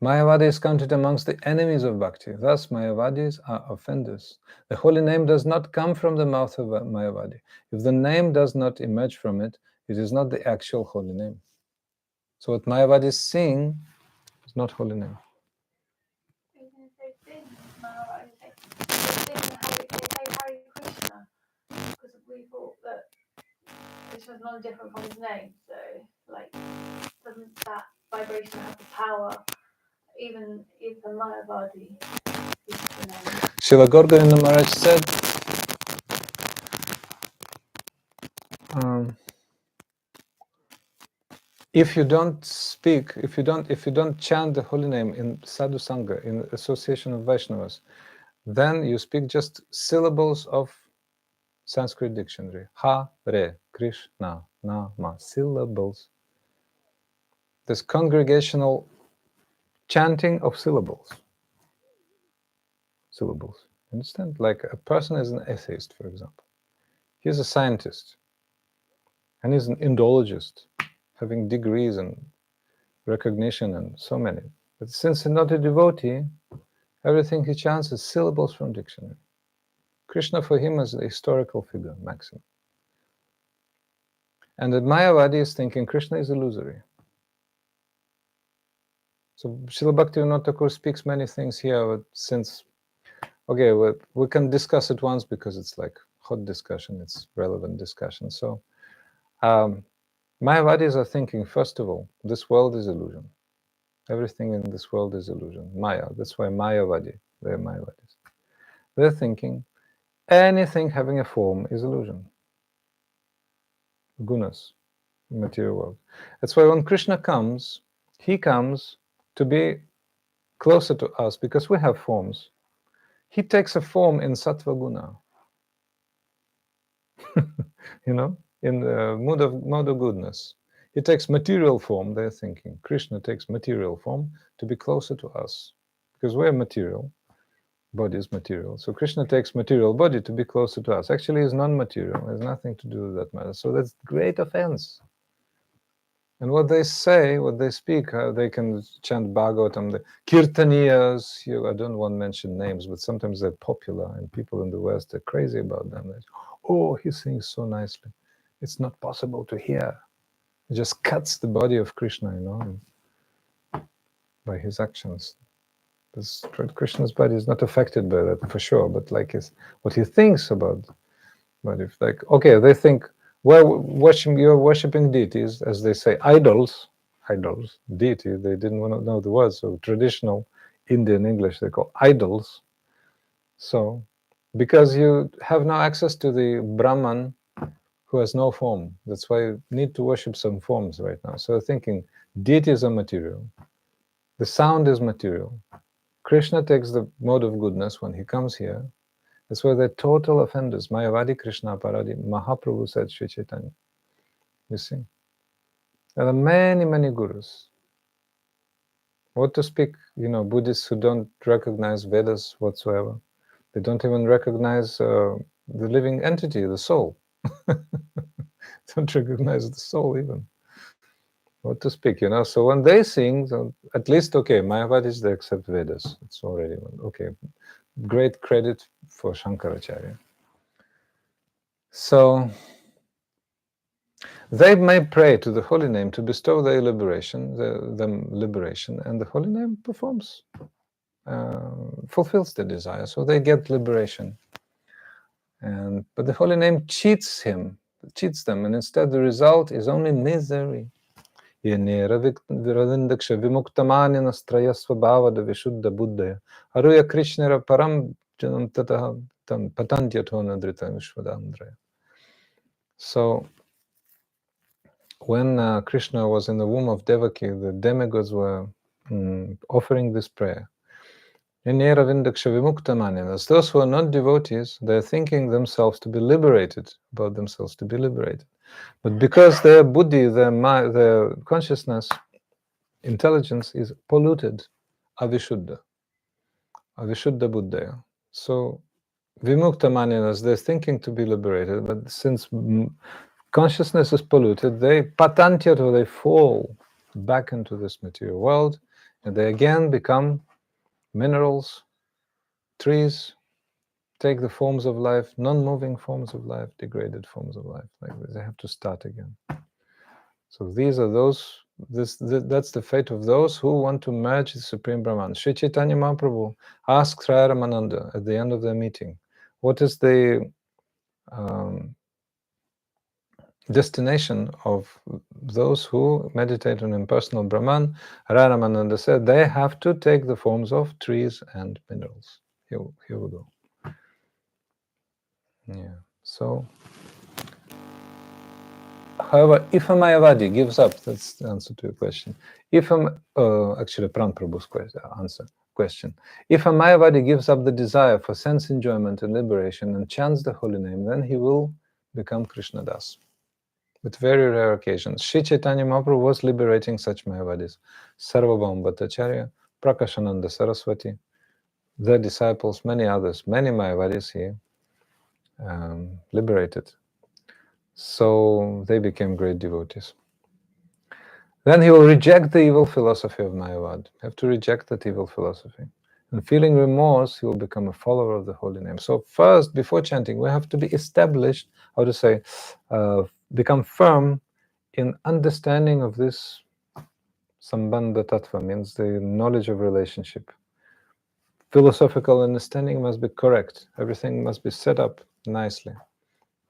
Mayavada is counted amongst the enemies of bhakti. Thus, Mayavadis are offenders. The holy name does not come from the mouth of Mayavadi. If the name does not emerge from it, it is not the actual holy name. So what Mayavadis sing is not holy name. Even if they sing Mara, they say Hare Krishna, because we thought that Krishna's not different from his name. So, like, doesn't that vibration have the power, even if the Mayavadi is the name? Srila Bhaktivinoda Maharaj said, if you don't speak, if you don't chant the holy name in sadhu sangha, in association of Vaishnavas, then you speak just syllables of Sanskrit dictionary. Hare Krishna Nama, syllables. This congregational chanting of syllables. Syllables. Understand? Like a person is an atheist, for example. He's a scientist, and he's an Indologist, having degrees and recognition and so many. But since he's not a devotee, everything he chants is syllables from dictionary. Krishna for him is a historical figure, maximum. And the Mayavadi is thinking Krishna is illusory. So Srila Bhaktivinoda Thakura speaks many things here, but since, okay, we can discuss it once because it's like hot discussion, it's relevant discussion. So Mayavadis are thinking, first of all, this world is illusion. Everything in this world is illusion. Maya. That's why Mayavadi, they're Mayavadis. They're thinking anything having a form is illusion. Gunas, material world. That's why when Krishna comes, he comes to be closer to us because we have forms. He takes a form in sattva guna. You know, in the mode of goodness. He takes material form, they're thinking. Krishna takes material form to be closer to us. Because we're material, body is material. So Krishna takes material body to be closer to us. Actually, he's non-material. There's nothing to do with that matter. So that's great offense. And what they say, what they speak, they can chant Bhagavatam, the Kirtaniyas. I don't want to mention names, but sometimes they're popular, and people in the West are crazy about them. Oh, he sings so nicely. It's not possible to hear. He just cuts the body of Krishna, you know, by his actions. Krishna's body is not affected by that for sure, but like what he thinks about. But if like, okay, they think, well, you're worshiping deities, as they say, idols, deity, they didn't want to know the word, so traditional Indian English, they call idols. So, because you have no access to the Brahman, who has no form. That's why you need to worship some forms right now. So thinking, deities are material. The sound is material. Krishna takes the mode of goodness when he comes here. That's why they're total offenders. Mayavadi, Krishna, Paradi. Mahaprabhu said Sri Chaitanya. You see? There are many, many gurus. What to speak, Buddhists who don't recognize Vedas whatsoever. They don't even recognize the living entity, the soul. Don't recognize the soul even. What to speak, So when they sing, so at least, okay, Mayavadis, they accept Vedas. It's already, okay. Great credit for Shankaracharya. So they may pray to the holy name to bestow their liberation, them liberation, and the holy name performs, fulfills the desire, so they get liberation. But the holy name cheats them, and instead the result is only misery. Vimuktamani nastraya svabhavada vishuddha buddhaya aruya krishnara param janam tataha tam patantyatona drita vishvadandraya. So when Krishna was in the womb of Devaki, the demigods were offering this prayer. As those who are not devotees, they're thinking themselves to be liberated, about themselves to be liberated. But because their buddhi, their consciousness, intelligence is polluted, avishuddha buddhaya. So vimuktamaninas, they're thinking to be liberated, but since consciousness is polluted, they patantyato, they fall back into this material world, and they again become minerals, trees, take the forms of life, non-moving forms of life, degraded forms of life. Like this. They have to start again. So these are those. That's the fate of those who want to merge the Supreme Brahman. Sri Chaitanya Mahaprabhu asked Raya Ramananda at the end of their meeting, what is the destination of those who meditate on impersonal Brahman? Raya Ramananda said they have to take the forms of trees and minerals. Here we go. Yeah. So, however, if a Mayavadi gives up, that's the answer to your question. If actually Pran Prabhu's question. If a Mayavadi gives up the desire for sense enjoyment and liberation and chants the holy name, then he will become Krishna Das. With very rare occasions. Sri Chaitanya Mahaprabhu was liberating such Mayavadis. Sarvabhauma Bhattacharya, Prakashananda Saraswati, their disciples, many others, many Mayavadis he liberated. So they became great devotees. Then he will reject the evil philosophy of Mayavad. You have to reject that evil philosophy. And feeling remorse, he will become a follower of the holy name. So first, before chanting, we have to be established, become firm in understanding of this Sambandha Tattva, means the knowledge of relationship. Philosophical understanding must be correct. Everything must be set up nicely.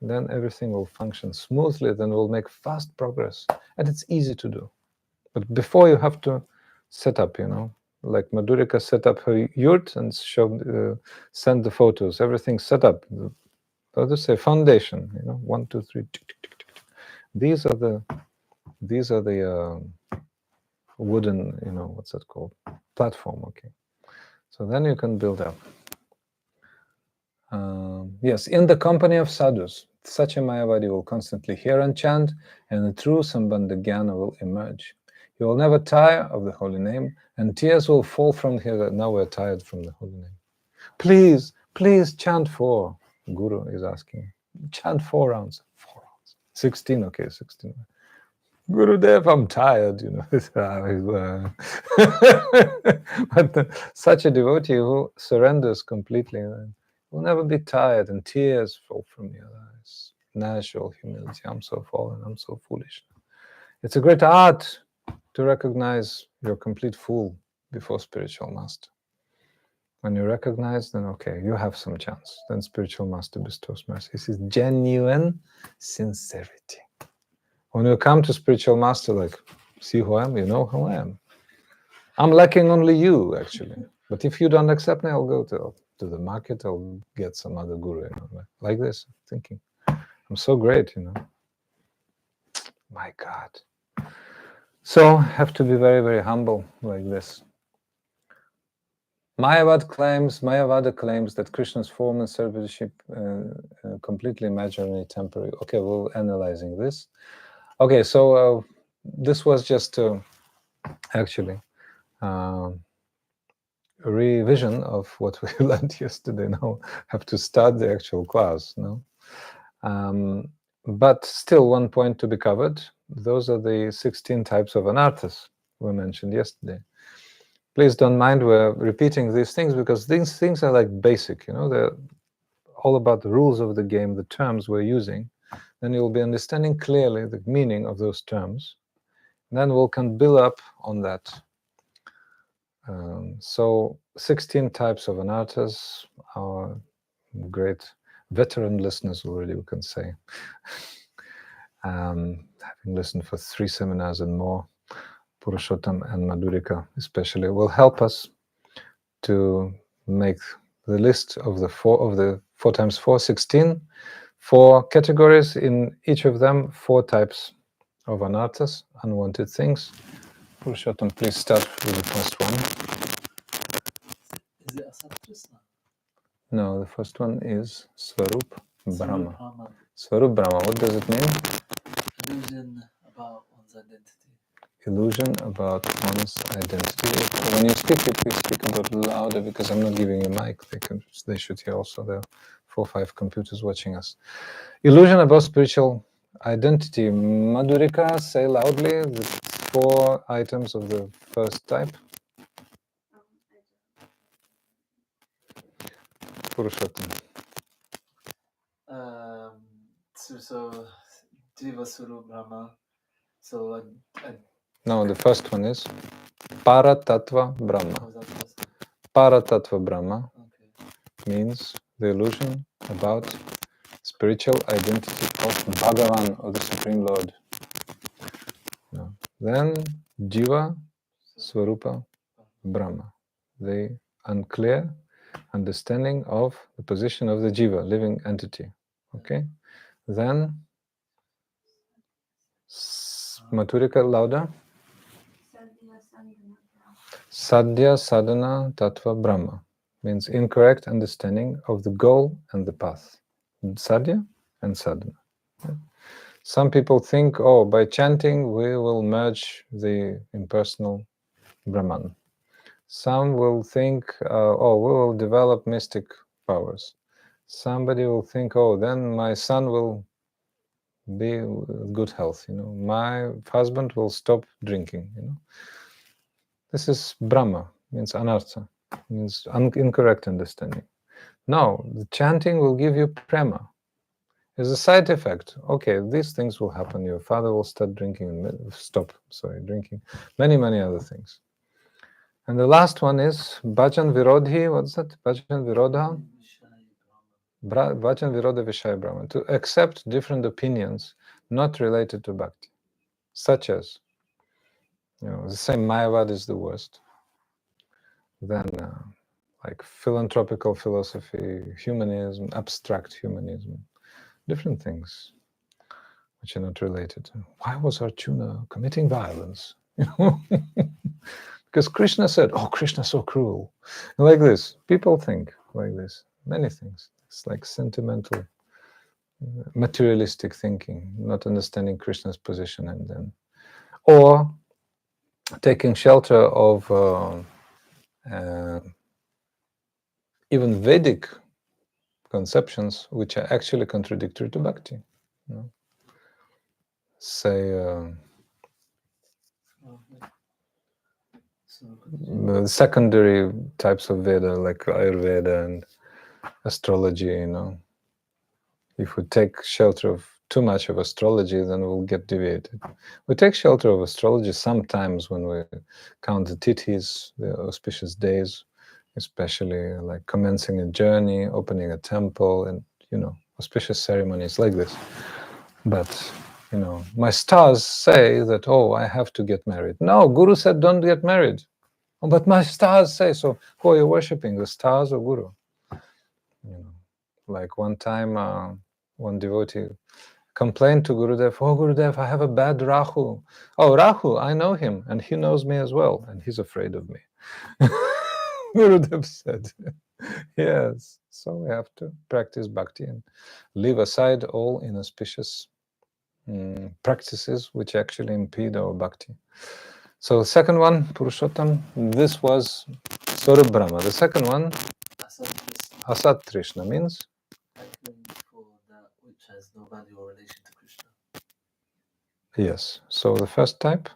Then everything will function smoothly, then we'll make fast progress. And it's easy to do. But before you have to set up, like Madhurika set up her yurt and send the photos, everything set up. How to say, foundation, 1, 2, 3, tick, tick, tick, tick. These are the wooden, what's that called? Platform, okay. So then you can build up. Yes, in the company of sadhus, such a Mayavadi will constantly hear and chant, and the true Sambandha Jnana will emerge. He will never tire of the holy name, and tears will fall from here. Now we're tired from the holy name. Please chant 4. Guru is asking. Chant 4 rounds. 4 rounds. 16, okay, 16. Gurudev, I'm tired, But such a devotee who surrenders completely will never be tired, and tears fall from your eyes. Natural humility. I'm so fallen, I'm so foolish. It's a great art to recognize you're complete fool before spiritual master. When you recognize, then okay, you have some chance. Then spiritual master bestows mercy. This is genuine sincerity. When you come to spiritual master, like, see who I am, you know who I am. I'm lacking only you, actually. But if you don't accept me, I'll go to the market, I'll get some other guru, like this, thinking. I'm so great, you know. My God. So have to be very, very humble like this. Mayavada claims that Krishna's form and servitorship completely imaginary, temporary. Okay, we're analyzing this. Okay, so this was just actually a revision of what we learned yesterday. Now have to start the actual class. No, but still one point to be covered. Those are the 16 types of anarthas we mentioned yesterday. Please don't mind we're repeating these things because these things are like basic, you know, they're all about the rules of the game, the terms we're using. Then you'll be understanding clearly the meaning of those terms. Then we can build up on that. So 16 types of anarthas. Our great veteran listeners already, we can say, having listened for 3 seminars and more, Purushottam and Madhurika especially, will help us to make the list of the 4 times 4, 16, 4 categories. In each of them, 4 types of anarthas, unwanted things. Purushottam, please start with the first one. Is it Asat Krishna? No, the first one is Swarup Brahma. Brahma. Swarup Brahma, what does it mean? Illusion about one's identity. Illusion about one's identity. When you speak, please speak a bit louder because I'm not giving you a mic. They should hear also. There are 4 or 5 computers watching us. Illusion about spiritual identity. Madhurika, say loudly the 4 items of the first type. Purushottam. So Jiva Suru Brahma. So No, the first one is Paratattva Brahma. was that first? Paratattva Brahma Okay. means the illusion about spiritual identity of Bhagavan, or the Supreme Lord. No. Then Jiva Swarupa Brahma, the unclear understanding of the position of the Jiva, living entity. Okay? Then Mathurika, louder. Sadhya Sadhana Tattva Brahma means incorrect understanding of the goal and the path. Sadhya and sadhana. Some people think, oh, by chanting we will merge the impersonal Brahman. Some will think, oh, we will develop mystic powers. Somebody will think, oh, then my son will be with good health, you know. My husband will stop drinking, you know. This is Brahma, means anartha, means incorrect understanding. No, the chanting will give you prema. As a side effect, okay, these things will happen. Your father will stop drinking, many, many other things. And the last one is Bhajan Virodhi, what's that? Bhajan Virodha? Bhajan Virodha Vishaya Brahman, to accept different opinions not related to bhakti, such as, you know, the same Mayavad is the worst. Then like philanthropical philosophy, humanism, abstract humanism, different things which are not related. Why was Arjuna committing violence? You know, because Krishna said, "Oh, Krishna's so cruel." Like this, people think like this. Many things. It's like sentimental, materialistic thinking, not understanding Krishna's position, and then, or taking shelter of even Vedic conceptions which are actually contradictory to bhakti. You know? Say the secondary types of Veda like Ayurveda and astrology, you know. If we take shelter of too much of astrology, then we'll get deviated. We take shelter of astrology sometimes when we count the tithis, the auspicious days, especially like commencing a journey, opening a temple, and, you know, auspicious ceremonies like this. But, you know, my stars say that, oh, I have to get married. No, Guru said don't get married. Oh, but my stars say so. Who are you worshipping, the stars or Guru? You know, like one time one devotee complained to Gurudev, "Oh Gurudev, I have a bad Rahu." "Oh, Rahu, I know him and he knows me as well and he's afraid of me." Gurudev said, yes, so we have to practice bhakti and leave aside all inauspicious practices which actually impede our bhakti. So the second one, Purushottam, this was Swarup Brahma. The second one, Asat Krishna, Asat Trishna, means hankering for that which has no value or relation to Krishna. yes. So the first type,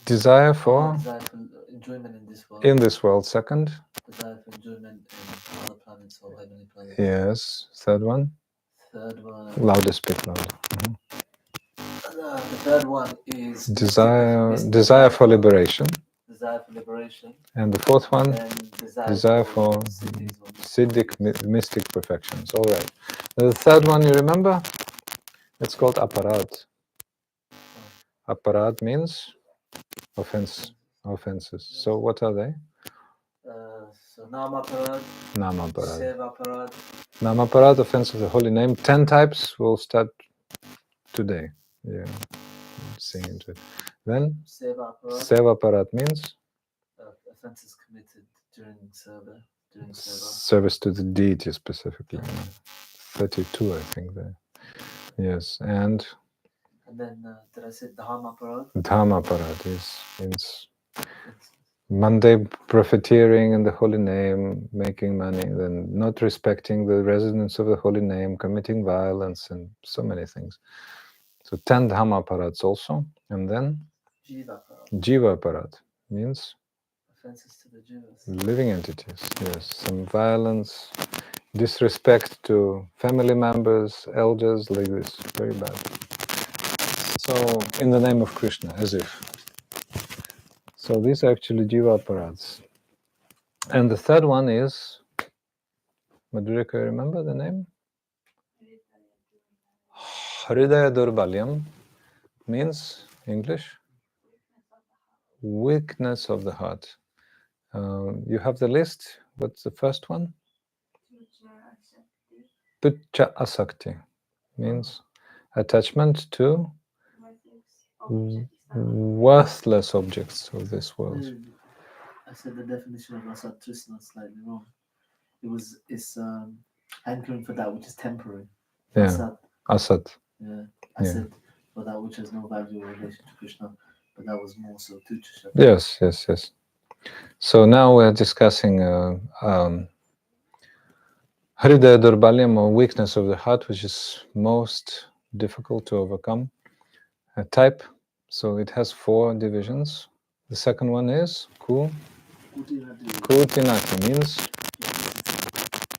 desire for Desire for enjoyment in this world. in this world. Second, Desire for enjoyment in other planets or heavenly planets. yes. Third one, Third one. louder, speak loud. The third one is Desire for liberation. Desire for liberation. And the fourth one, And desire for siddhis or Siddhic mystic perfections. All right. The third one, you remember? It's called aparad. Aparad means offenses. So what are they? So Namaparad, Namaparad. Sevaparad, Namaparad, offense of the holy name. 10 types. We'll start today. Yeah, seeing into it. Then Sevaparad, Sevaparad means offenses committed during seva. service to the deity specifically. 32, I think. There. Yes, and then did I say Dhammaparad? Dhammaparad means mundane profiteering in the holy name, making money, then not respecting the residents of the holy name, committing violence, and so many things. So 10 Dhammaparats also, and then Jivaparad, Jivaparad means offenses to the Jivas. living entities. Yes, some violence, disrespect to family members, elders, like this, very bad. So in the name of Krishna, as if. So these are actually Jivaparats. And the third one is, Madhurika, you remember the name? Hridaya Durbalyam means, English? Weakness of the heart. You have the list. What's the first one? Tuccha Asakti means attachment to worthless objects of this world. I said the definition of Asat Trishna slightly wrong. It's hankering for that which is temporary. Yeah, Asat. Asat. Yeah. I said for that which has no value or relation to Krishna, but that was more so Tuccha. Yes. So now we're discussing Hridaya Durbalyam, or weakness of the heart, which is most difficult to overcome. A type, so it has 4 divisions. The second one is Kutinati, means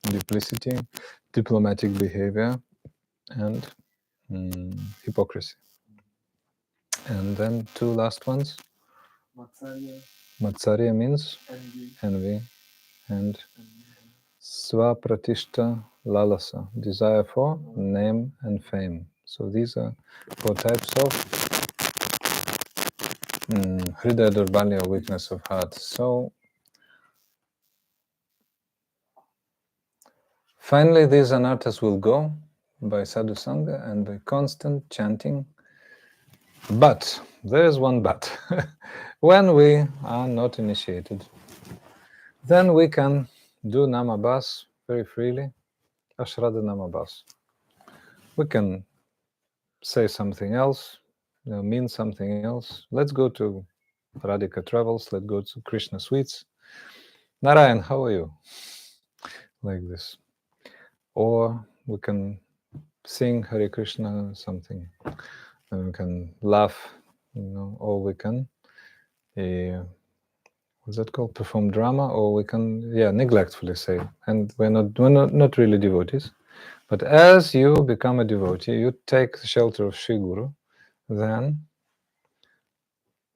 duplicity, diplomatic behavior, and hypocrisy. And then 2 last ones. Matsarya means envy, and Svapratishta Lalasa, desire for name and fame. So these are 4 types of Hridaya Durbalya, weakness of heart. So finally these anarthas will go by sadhu sangha and by constant chanting. But there is one but. When we are not initiated, then we can do namabas very freely, ashrada namabas. We can say something else, mean something else. Let's go to Radhika Travels, let's go to Krishna Sweets. Narayan, how are you? Like this. Or we can sing Hare Krishna something, and we can laugh, or we can what's that called? Perform drama, or we can neglectfully say. And we're not really devotees. But as you become a devotee, you take the shelter of Shri Guru, then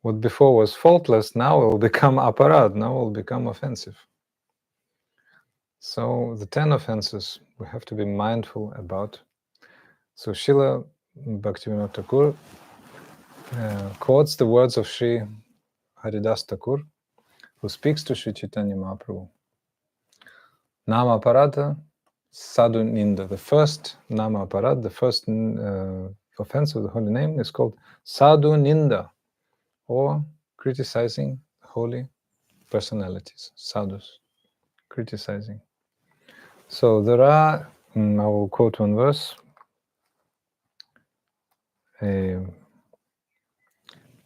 what before was faultless now will become aparad, now will become offensive. So the 10 offenses we have to be mindful about. So Srila Bhaktivinoda Thakura quotes the words of Sri Haridas Thakur, who speaks to Sri Chaitanya Mahaprabhu. Nama aparada Sadhu Ninda. The first Nama Aparad, the first offense of the holy name is called Sadhu Ninda, or criticizing holy personalities, sadhus, criticizing. So there are, I will quote one verse,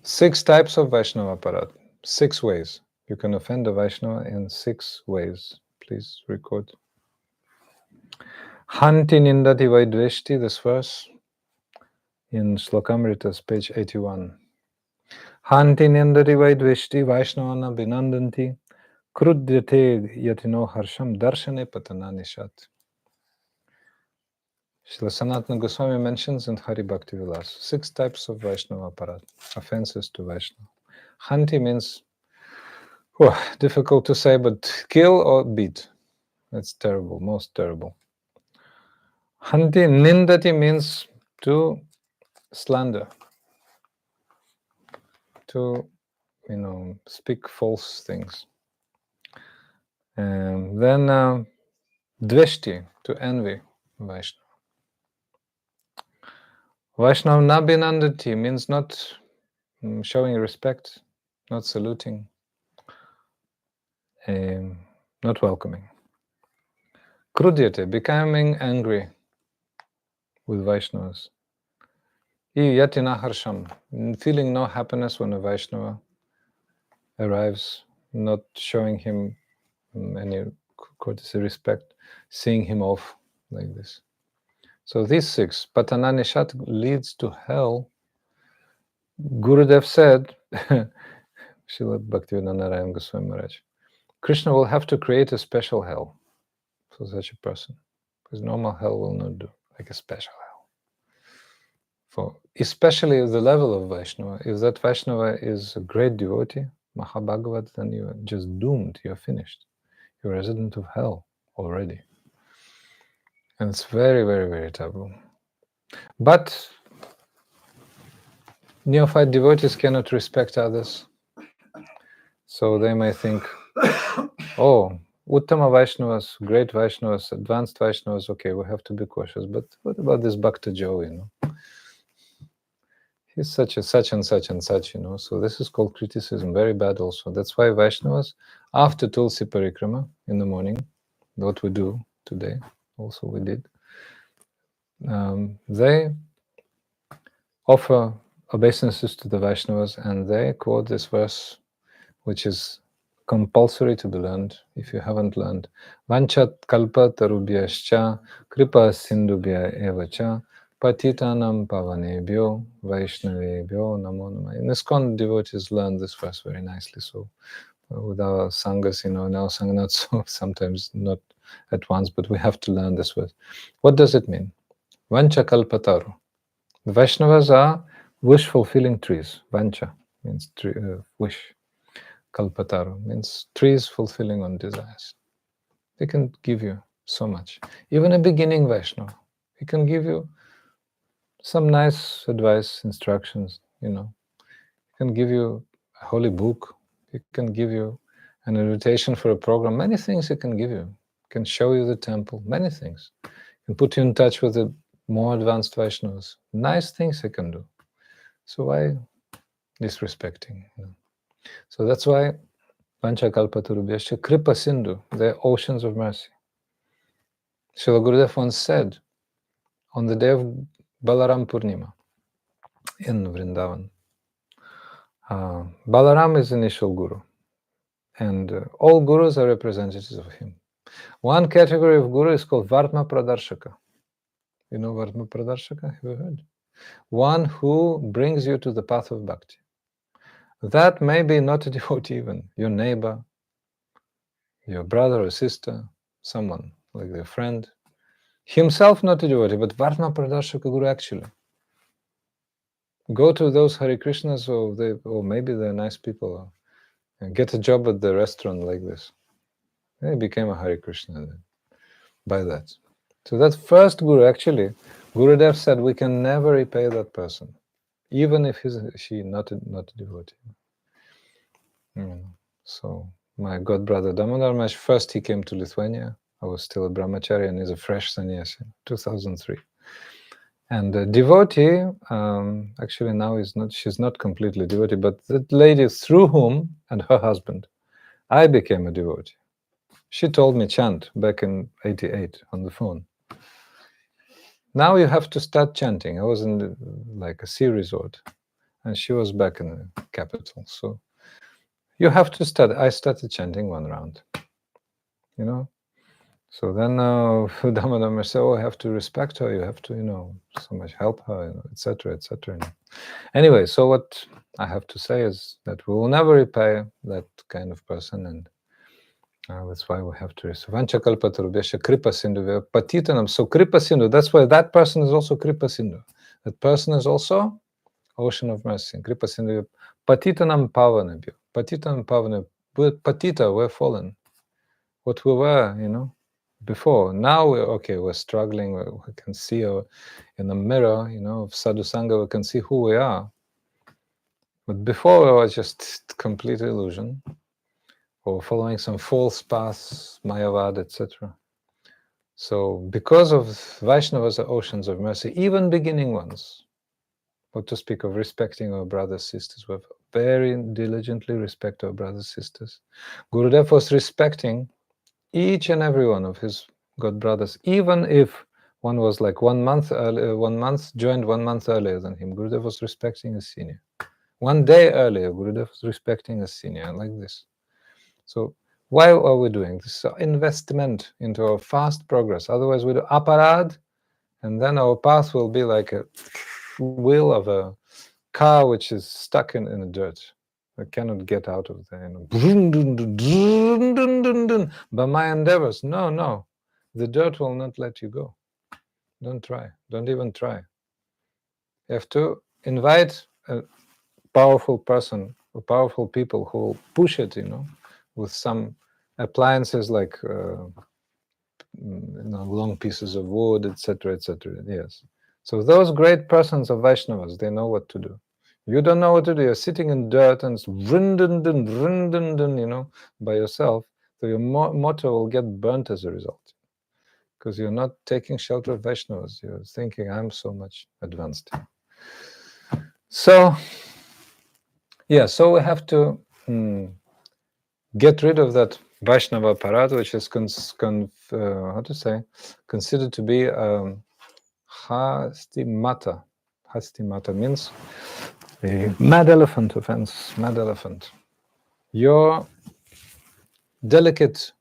6 types of Vaishnava Aparad, 6 ways. You can offend a Vaishnava in 6 ways. Please record. Hanti Nindati Vaidveshti, this verse in Shlokamrita's page 81. Hanti Nindati Vaidveshti Vaishnavana Binandanti Krudyate Yatino Harsham Darshane Patananishat. Srila Sanatana Goswami mentions in Hari Bhakti Vilas 6 types of Vaishnava Aparad, offenses to Vaishnava. Hanti means, difficult to say, but kill or beat. That's terrible, most terrible. Hanti Nindati means to slander, to, speak false things. And then Dveshti, to envy Vaishnava. Vaishnava Nabhinandati means not showing respect, not saluting, not welcoming. Krudyate, becoming angry with Vaishnavas. Yatina Harsham, feeling no happiness when a Vaishnava arrives, not showing him any courtesy, respect, seeing him off like this. So these 6, Patananishat, leads to hell. Gurudev said, Srila Bhaktivinoda Goswami Maharaj, Krishna will have to create a special hell for such a person, because normal hell will not do, like a special hell. For especially at the level of Vaishnava, if that Vaishnava is a great devotee, Mahabhagavat, then you are just doomed, you're finished. You're a resident of hell already. And it's very, very, very taboo. But neophyte devotees cannot respect others. So they may think, oh, Uttama Vaishnavas, great Vaishnavas, advanced Vaishnavas, okay, we have to be cautious. But what about this Bhakta Joe, He's such and such, So this is called criticism, very bad also. That's why Vaishnavas, after Tulsi Parikrama in the morning, what we do today, also we did, they offer obeisances to the Vaishnavas and they quote this verse, which is compulsory to be learned if you haven't learned. Vanchat kalpa tarubhyascha kripa sindubhya evacha patitanam pavanebhyo vaishnavebhyo namo namah. In ISKCON, devotees learn this verse very nicely. So with our sanghas, in our sangha, not so, sometimes not at once, but we have to learn this verse. What does it mean? Vancha kalpataru. The Vaishnavas are wish-fulfilling trees. Vancha means tree, wish. Kalpataru means trees fulfilling on desires. They can give you so much. Even a beginning Vaishnava, he can give you some nice advice, instructions, He can give you a holy book. He can give you an invitation for a program. Many things he can give you. He can show you the temple. Many things. He can put you in touch with the more advanced Vaishnavas. Nice things he can do. So why disrespecting? So that's why Panchakalpatarubhyascha Kripa Sindhu, they're oceans of mercy. Srila Gurudev once said, on the day of Balaram Purnima in Vrindavan, Balaram is initial guru, and all gurus are representatives of him. One category of guru is called Vartma Pradarshaka. You know Vartma Pradarshaka? Have you heard? One who brings you to the path of bhakti. That may be not a devotee even, your neighbor, your brother or sister, someone like their friend. Himself not a devotee, but Vartma Pradarshaka Guru actually. Go to those Hare Krishnas, or maybe they're nice people, and get a job at the restaurant like this. They became a Hare Krishna by that. So that first Guru, actually, Gurudev said we can never repay that person, even if she not a devotee. So my god brother Damodar Maharaj, first he came to Lithuania I was still a brahmachari, and he's a fresh sannyasi, 2003. And the devotee, actually now she's not completely devotee, but that lady through whom, and her husband, I became a devotee. She told me chant back in '88 on the phone. Now you have to start chanting. I was in like a sea resort, and she was back in the capital. So you have to start. I started chanting one round, you know. So then Damodar said, "Oh, I have to respect her. You have to, so much help her, etc., etc." Anyway, so what I have to say is that we will never repay that kind of person, and that's why we have to Vanchakalpatarubhyascha Kripa Sindhu Patitanam. So Kripa Sindhu, that's why that person is also Kripa Sindhu. That person is also ocean of mercy. Kripa Sindhu Patitanam Pavanabhyo. Patitanam Pavanabhyo. Patita, we're fallen. What we were, before. Now we're struggling. We can see in the mirror, of sadhusanga, we can see who we are. But before, it was just complete illusion, or following some false paths, mayavad, etc. So because of Vaishnavas are oceans of mercy, even beginning ones, what to speak of respecting our brothers, sisters, we have very diligently respect our brothers, sisters. Gurudev was respecting each and every one of his god brothers, even if one was like 1 month joined 1 month earlier than him. Gurudev was respecting a senior. 1 day earlier, Gurudev was respecting a senior, like this. So why are we doing this? Investment into our fast progress. Otherwise, we do aparad, and then our path will be like a wheel of a car which is stuck in the dirt. I cannot get out of there. By my endeavors, no. The dirt will not let you go. Don't try. Don't even try. You have to invite a powerful person, or powerful people who will push it, with some appliances like long pieces of wood, etc., etc. Yes. So those great persons of Vaishnavas, they know what to do. You don't know what to do. You're sitting in dirt and by yourself. So your motto will get burnt as a result, because you're not taking shelter of Vaishnavas. You're thinking, I'm so much advanced. So, yeah, so we have to get rid of that Vaishnava Parat, which is considered to be Hastimata. Hastimata means the mad elephant offense. Mad elephant. Your delicate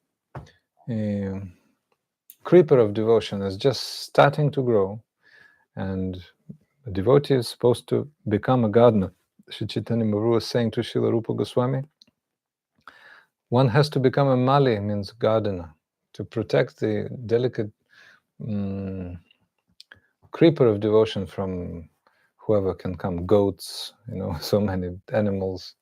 creeper of devotion is just starting to grow, and a devotee is supposed to become a gardener. Sri Chaitanya Maharaj was saying to Srila Rupa Goswami, one has to become a mali, means gardener, to protect the delicate creeper of devotion from whoever can come. Goats, so many animals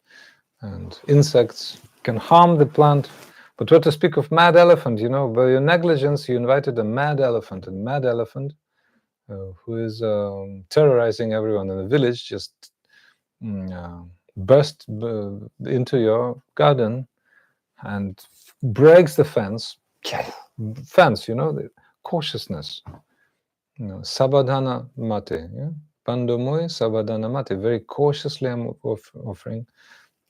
and insects can harm the plant. But what to speak of mad elephant, by your negligence you invited a mad elephant, who is terrorizing everyone in the village, just burst into your garden and breaks the fence. The cautiousness. Sabadhana mate. Pandomoy sabadhana mate. Very cautiously I'm offering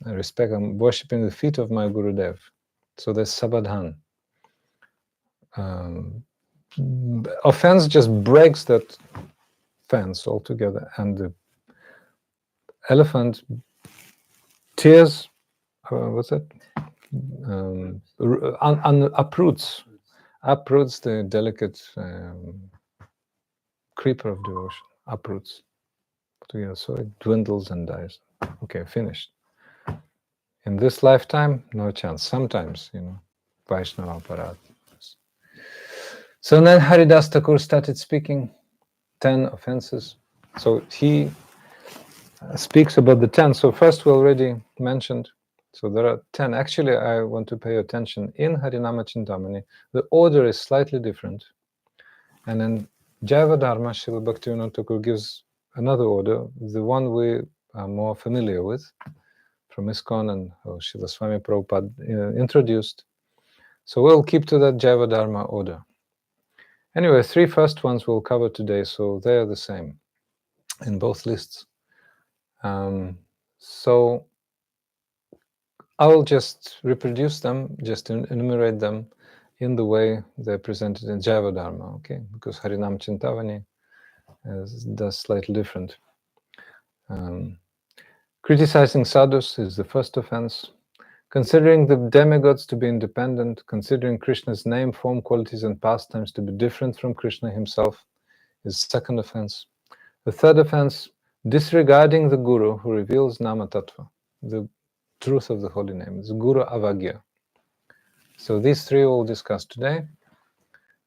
respect. I'm worshipping the feet of my Gurudev. So there's sabadhan. Offense just breaks that fence altogether, and the elephant tears, uproots the delicate creeper of devotion, uproots together, so it dwindles and dies. Okay, finished. In this lifetime, no chance. Sometimes, Vaishnava Parat. So then Haridas Thakur started speaking 10 offenses. So he speaks about the 10. So first we already mentioned, so there are 10. Actually, I want to pay attention. In Harinama-cintamani, the order is slightly different. And in Jaiva Dharma, Srila Bhaktivinoda Thakura gives another order, the one we are more familiar with, from ISKCON and Srila Swami Prabhupada introduced. So we'll keep to that Jaiva Dharma order. Anyway, 3 first ones we'll cover today, so they are the same in both lists. So I will just reproduce them, just enumerate them in the way they're presented in Jaiva Dharma, okay? Because Harinama-cintamani does slightly different. Criticizing sadhus is the first offense. Considering the demigods to be independent, considering Krishna's name, form, qualities, and pastimes to be different from Krishna himself is second offense. The third offense, disregarding the Guru who reveals Nama Tattva, the truth of the holy name. It's Guru Avagya. So these 3 we'll discuss today.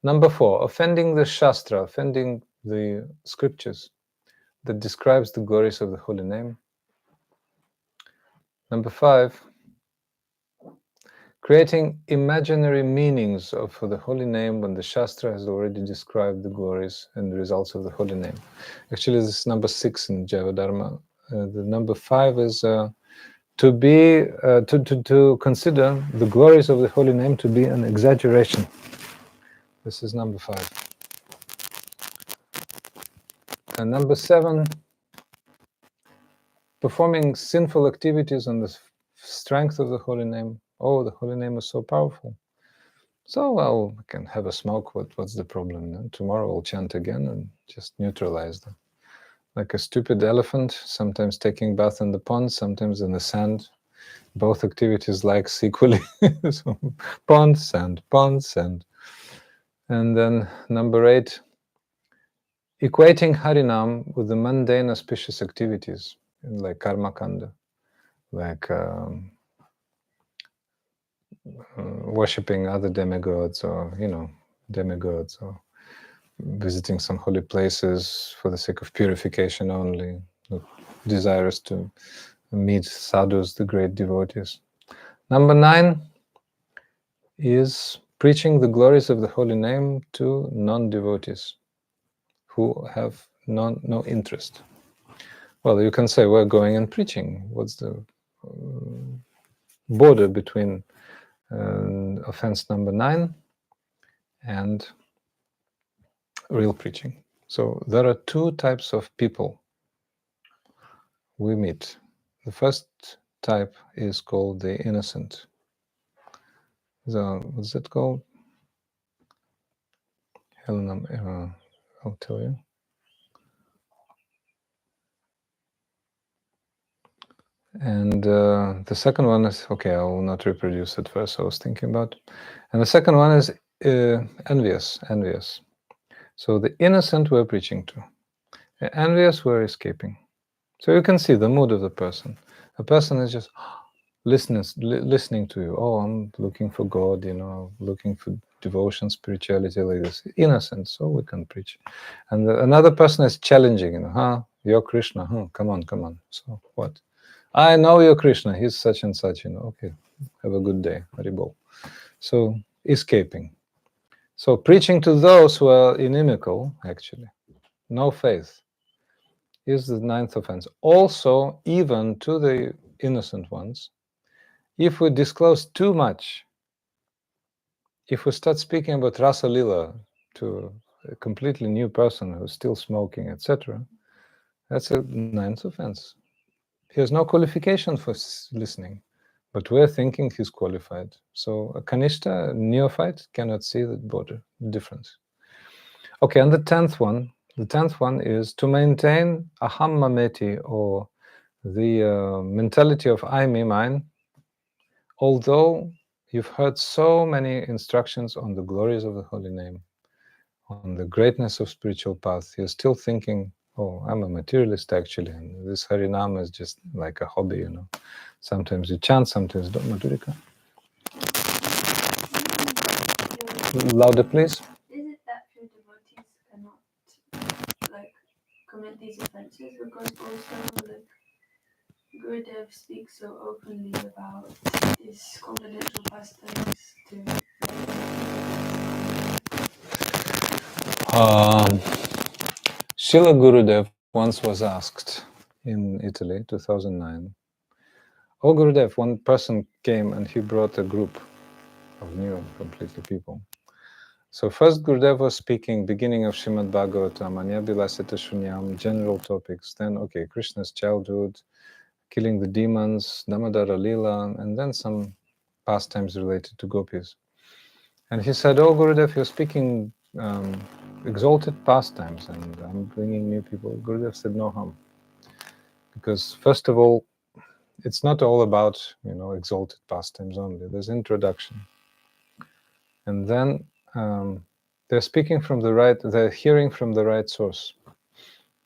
Number 4, offending the Shastra, offending the scriptures that describes the glories of the holy name. Number 5, creating imaginary meanings for the holy name when the Shastra has already described the glories and the results of the holy name. Actually, this is number 6 in Jaiva Dharma. The number 5 is to consider the glories of the holy name to be an exaggeration. This is number 5. And number 7, performing sinful activities on the strength of the holy name. Oh, the holy name is so powerful. So, well, we can have a smoke. What's the problem? And tomorrow we'll chant again and just neutralize them. Like a stupid elephant, sometimes taking bath in the pond, sometimes in the sand. Both activities likes equally. So, pond, sand, pond, sand. And then number 8, equating Harinam with the mundane auspicious activities, like karma kanda, like worshipping other demigods, or demigods, or visiting some holy places for the sake of purification only, not desirous to meet sadhus, the great devotees. Number 9 is preaching the glories of the holy name to non-devotees who have no interest. Well, you can say, we're going and preaching. What's the border between offense number 9 and real preaching? So there are 2 types of people we meet. The first type is called the innocent. What's that called? I'll tell you. And the second one is, okay, I will not reproduce it first, I was thinking about. And the second one is envious. So the innocent we're preaching to. The envious we're escaping. So you can see the mood of the person. A person is just listening to you. Oh, I'm looking for God, looking for devotion, spirituality, like this. Innocent, so we can preach. And another person is challenging, you're Krishna, come on. So what? I know you're Krishna, he's such and such, okay, have a good day, Haribol. So, escaping. So, preaching to those who are inimical, actually, no faith, is the 9th offense. Also, even to the innocent ones, if we disclose too much, if we start speaking about Rasa Lila to a completely new person who's still smoking, etc., that's a 9th offense. He has no qualification for listening, but we're thinking he's qualified. So a Kanishta, a neophyte, cannot see the border difference. Okay, and the 10th one is to maintain aham mameti, or the mentality of I, me, mine, although you've heard so many instructions on the glories of the holy name, on the greatness of spiritual path, you're still thinking, oh, I'm a materialist actually, and this Harinama is just like a hobby, Sometimes you chant, sometimes don't. Madhurika. Louder, please. Is it that pure devotees cannot commit these offences? Because also Gurudev speaks so openly about his confidential pastimes to Srila Gurudev once was asked in Italy, 2009. Oh, Gurudev, one person came and he brought a group of new completely people. So first Gurudev was speaking, beginning of Srimad Bhagavatam, Anyabilasita Shunyam, general topics. Then, okay, Krishna's childhood, killing the demons, Damodara Leela, and then some pastimes related to gopis. And he said, oh Gurudev, you're speaking exalted pastimes, and I'm bringing new people. Gurudev said, no harm. Because first of all, it's not all about, exalted pastimes only. There's introduction. And then they're speaking from the right, they're hearing from the right source.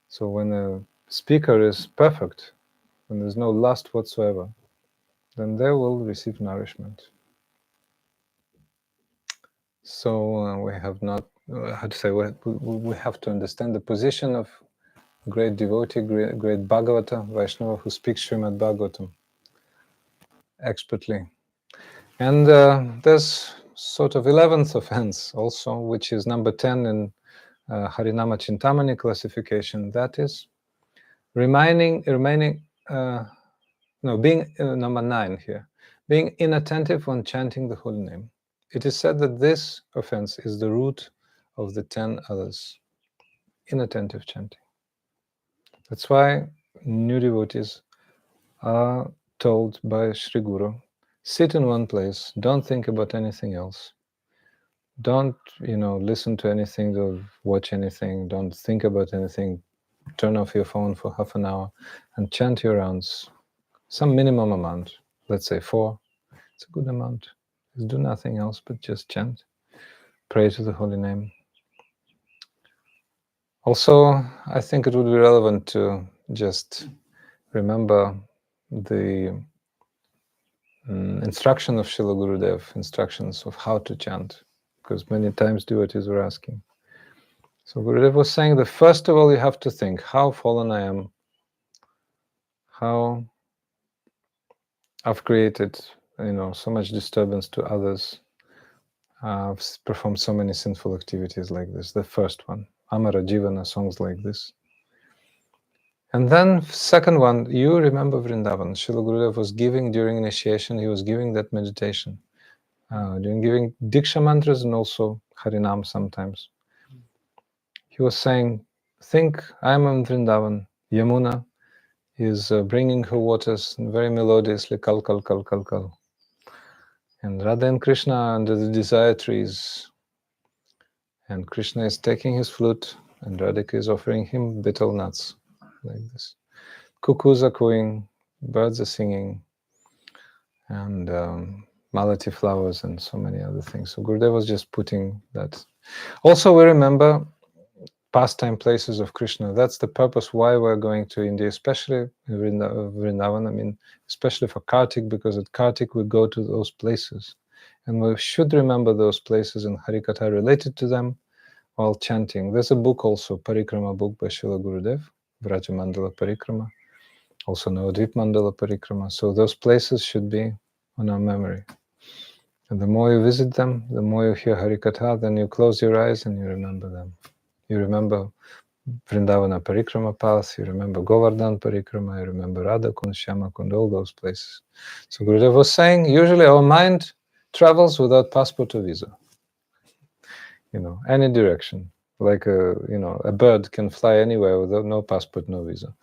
So when a speaker is perfect, when there's no lust whatsoever, then they will receive nourishment. So we have not, how to say, we have to understand the position of great devotee, great Bhagavata, Vaishnava, who speaks Srimad Bhagavatam expertly. And there's sort of 11th offense also, which is number 10 in Harinama-cintamani classification. That is being number 9 here, being inattentive when chanting the holy name. It is said that this offense is the root of the 10 others, inattentive chanting. That's why new devotees are told by Sri Guru, sit in one place, don't think about anything else. Don't, listen to anything, or watch anything, don't think about anything. Turn off your phone for half an hour and chant your rounds. Some minimum amount, let's say 4. It's a good amount. Just do nothing else but just chant. Pray to the holy name. Also, I think it would be relevant to just remember the instruction of Srila Gurudev, instructions of how to chant, because many times devotees were asking. So Gurudev was saying that first of all you have to think how fallen I am, how I've created, so much disturbance to others. I've performed so many sinful activities like this. The first one, Amara Jivana, songs like this. And then second one, you remember Vrindavan. Srila Gurudev was giving during initiation, he was giving that meditation, during giving Diksha mantras and also Harinam sometimes. He was saying, think I'm in Vrindavan. Yamuna is bringing her waters very melodiously, kal, kal, kal, kal, kal. And Radha and Krishna are under the desire trees. And Krishna is taking his flute and Radhika is offering him betel nuts, like this. Cuckoos are cooing, birds are singing, and malati flowers and so many other things. So Gurudev was just putting that. Also, we remember pastime places of Krishna. That's the purpose why we're going to India, especially Vrindavan. I mean, especially for Kartik, because at Kartik we go to those places. And we should remember those places in Harikatha related to them while chanting. There's a book also, Parikrama book by Srila Gurudev, Vraja Mandala Parikrama, also Navadvip Mandala Parikrama. So those places should be on our memory. And the more you visit them, the more you hear Harikatha, then you close your eyes and you remember them. You remember Vrindavana Parikrama path, you remember Govardhan Parikrama, you remember Radha Kund, Shyama Kund, all those places. So Gurudev was saying, usually our mind travels without passport or visa. Any direction. Like a bird can fly anywhere without no passport, no visa.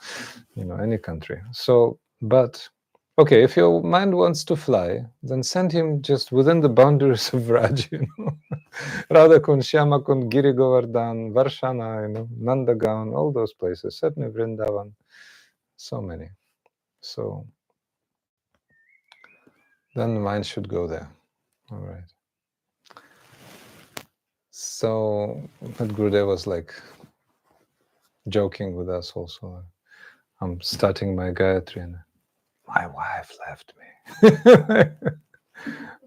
Any country. So, but okay, if your mind wants to fly, then send him just within the boundaries of Raj, Radha Kund, Shyama Kund, Giri Govardhan, Varshana, Nandagaon, all those places, certainly Vrindavan, so many. So then the mind should go there. All right. So, but Gurudev was like joking with us also. I'm starting my Gayatri and my wife left me.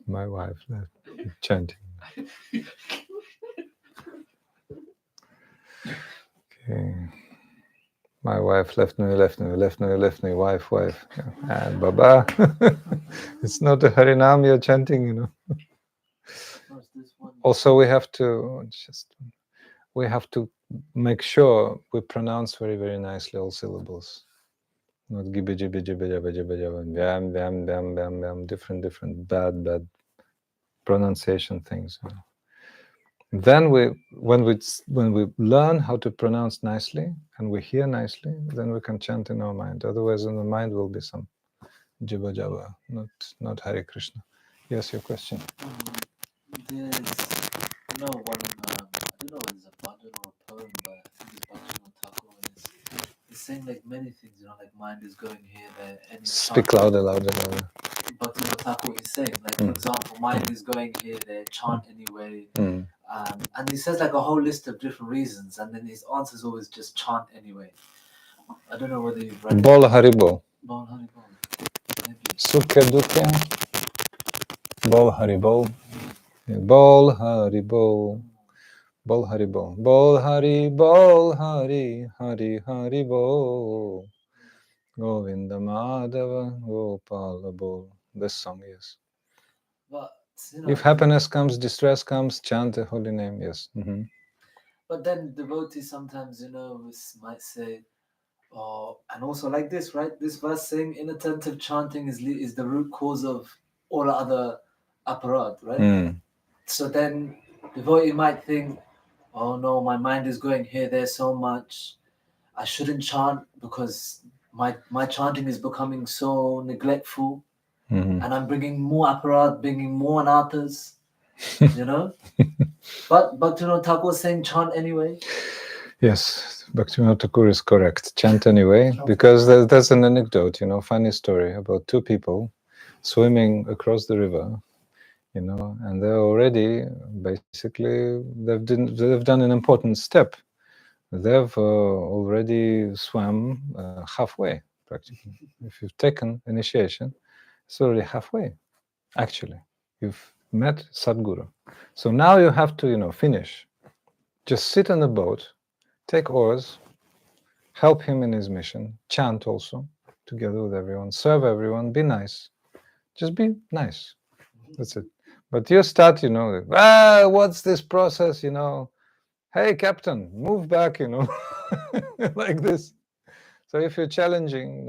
My wife left me, chanting. Okay. My wife left me, wife. And Baba. It's not a Harinam you're chanting, Also, we have to make sure we pronounce very, very nicely all syllables. Not gibbe, jibbe, jibbe, jabba, jabba, jabba, bam, bam, bam, bam, bam, different bad pronunciation things. You know. Then when we learn how to pronounce nicely and we hear nicely, then we can chant in our mind. Otherwise, in the mind will be some jibba jabba, not Hare Krishna. Yes, your question. There's, one, I don't know whether it's a bhajan or a poem, but I think it's Bhaktivinoda Thakura. It's saying like many things, like mind is going here, there, and it's Speak louder, louder, louder. Bhaktivinoda Thakura is saying, like, for example, mind is going here, there, chant anyway. And he says like a whole list of different reasons, and then his answer is always just chant anyway. I don't know whether you've read Bol Haribo. Bol Hari Bol. Maybe. Sukhe dukhe. Bol Haribol. Bol Haribol. Bol Haribol. Bol Hari Bol Hari Hari Haribol. Govinda Madhava Gopala Bol. This song, yes. But If happiness comes, distress comes, chant the holy name, yes. But then devotees sometimes, might say, and also like this, right? This verse saying inattentive chanting is the root cause of all other aparat, right? So then devotee might think, oh no, my mind is going here, there so much. I shouldn't chant because my chanting is becoming so neglectful, and I'm bringing more aparat, bringing more anathas, But Bhaktivinoda Thakur is saying chant anyway. Yes, Bhaktivinoda Thakur is correct. Chant anyway, because there's an anecdote, funny story about two people swimming across the river, and they're already basically they've done an important step. They've already swam halfway, practically. If you've taken initiation, it's already halfway. Actually, you've met Sadguru. So now you have to, finish. Just sit on the boat, take oars, help him in his mission, chant also, together with everyone, serve everyone, be nice. Just be nice. That's it. But you start, what's this process, Hey, Captain, move back, like this. So if you're challenging,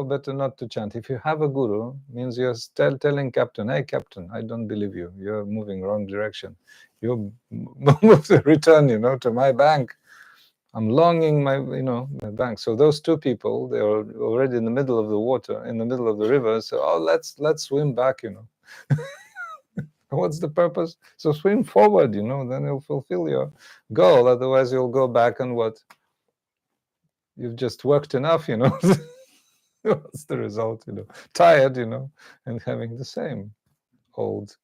better not to chant. If you have a guru, means you're still telling Captain, hey, Captain, I don't believe you. You're moving wrong direction. You move to return, to my bank. I'm longing my bank. So those two people, they are already in the middle of the water, in the middle of the river. So, let's swim back, What's the purpose? So swim forward, then you'll fulfill your goal. Otherwise, you'll go back and what? You've just worked enough, What's the result, Tired, and having the same old,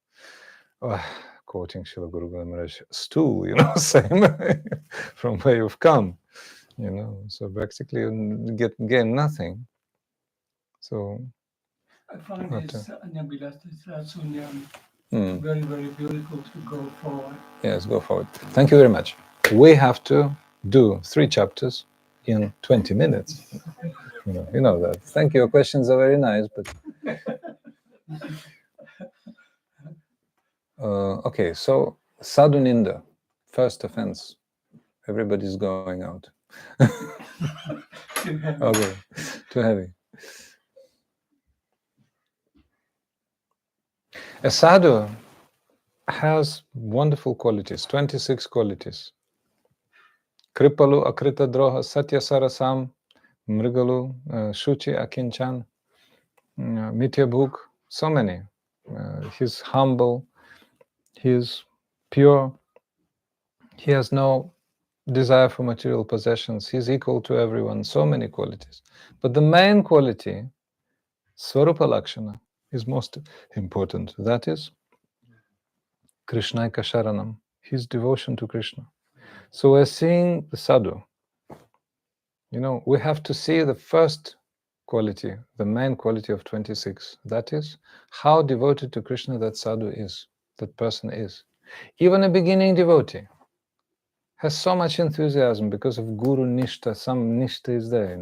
quoting Srila Guru Maharaj, stool, same from where you've come, So basically, you gain nothing. So I find this Sunyam very, very beautiful to go forward. Yes, go forward. Thank you very much. We have to do 3 chapters in 20 minutes. You know that. Thank you. Your questions are very nice, but okay. So Sadhu Ninda, first offense. Everybody's going out. Okay, too heavy. A sadhu has wonderful qualities, 26 qualities. Kripalu, Akrita Droha, Satya Sarasam, Mrigalu, Shuchi, Akinchan, Mityabhuk, so many. He's humble, he's pure, he has no desire for material possessions, he's equal to everyone, so many qualities. But the main quality, Swarupa Lakshana, is most important. That is Krishnaika Sharanam, his devotion to Krishna. So we're seeing the sadhu. We have to see the first quality, the main quality of 26. That is how devoted to Krishna that sadhu is, that person is. Even a beginning devotee has so much enthusiasm because of Guru Nishta, some Nishta is there,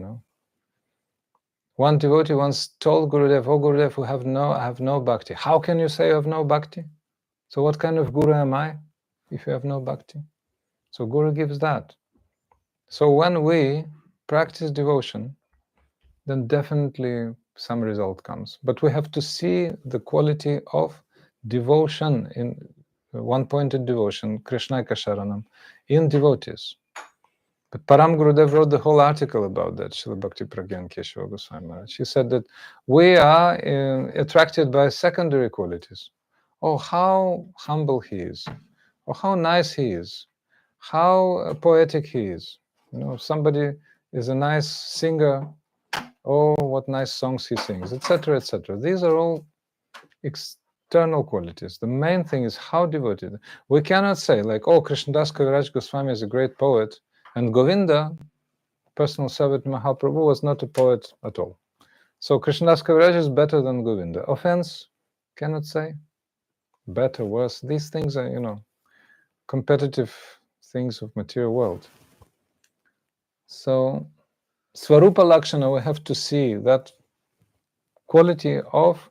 One devotee once told Gurudev, oh Gurudev, I have no bhakti. How can you say you have no bhakti? So what kind of Guru am I if you have no bhakti? So Guru gives that. So when we practice devotion, then definitely some result comes. But we have to see the quality of devotion, in one-pointed devotion, Krishnaika Sharanam, in devotees. But Param Gurudev wrote the whole article about that, Srila Bhakti Pragyan Keshava Goswami Maharaj. He said that we are attracted by secondary qualities. Oh, how humble he is. Oh, how nice he is. How poetic he is. You know, if somebody is a nice singer, oh, what nice songs he sings, etc., etc. These are all external qualities. The main thing is how devoted. We cannot say like, oh, Krishnadas Kaviraj Goswami is a great poet, and Govinda, personal servant Mahaprabhu, was not a poet at all. So Krishnadas Kaviraj is better than Govinda. Offense? Cannot say. Better, worse. These things are, you know, competitive things of material world. So Swarupa Lakshana, we have to see that quality of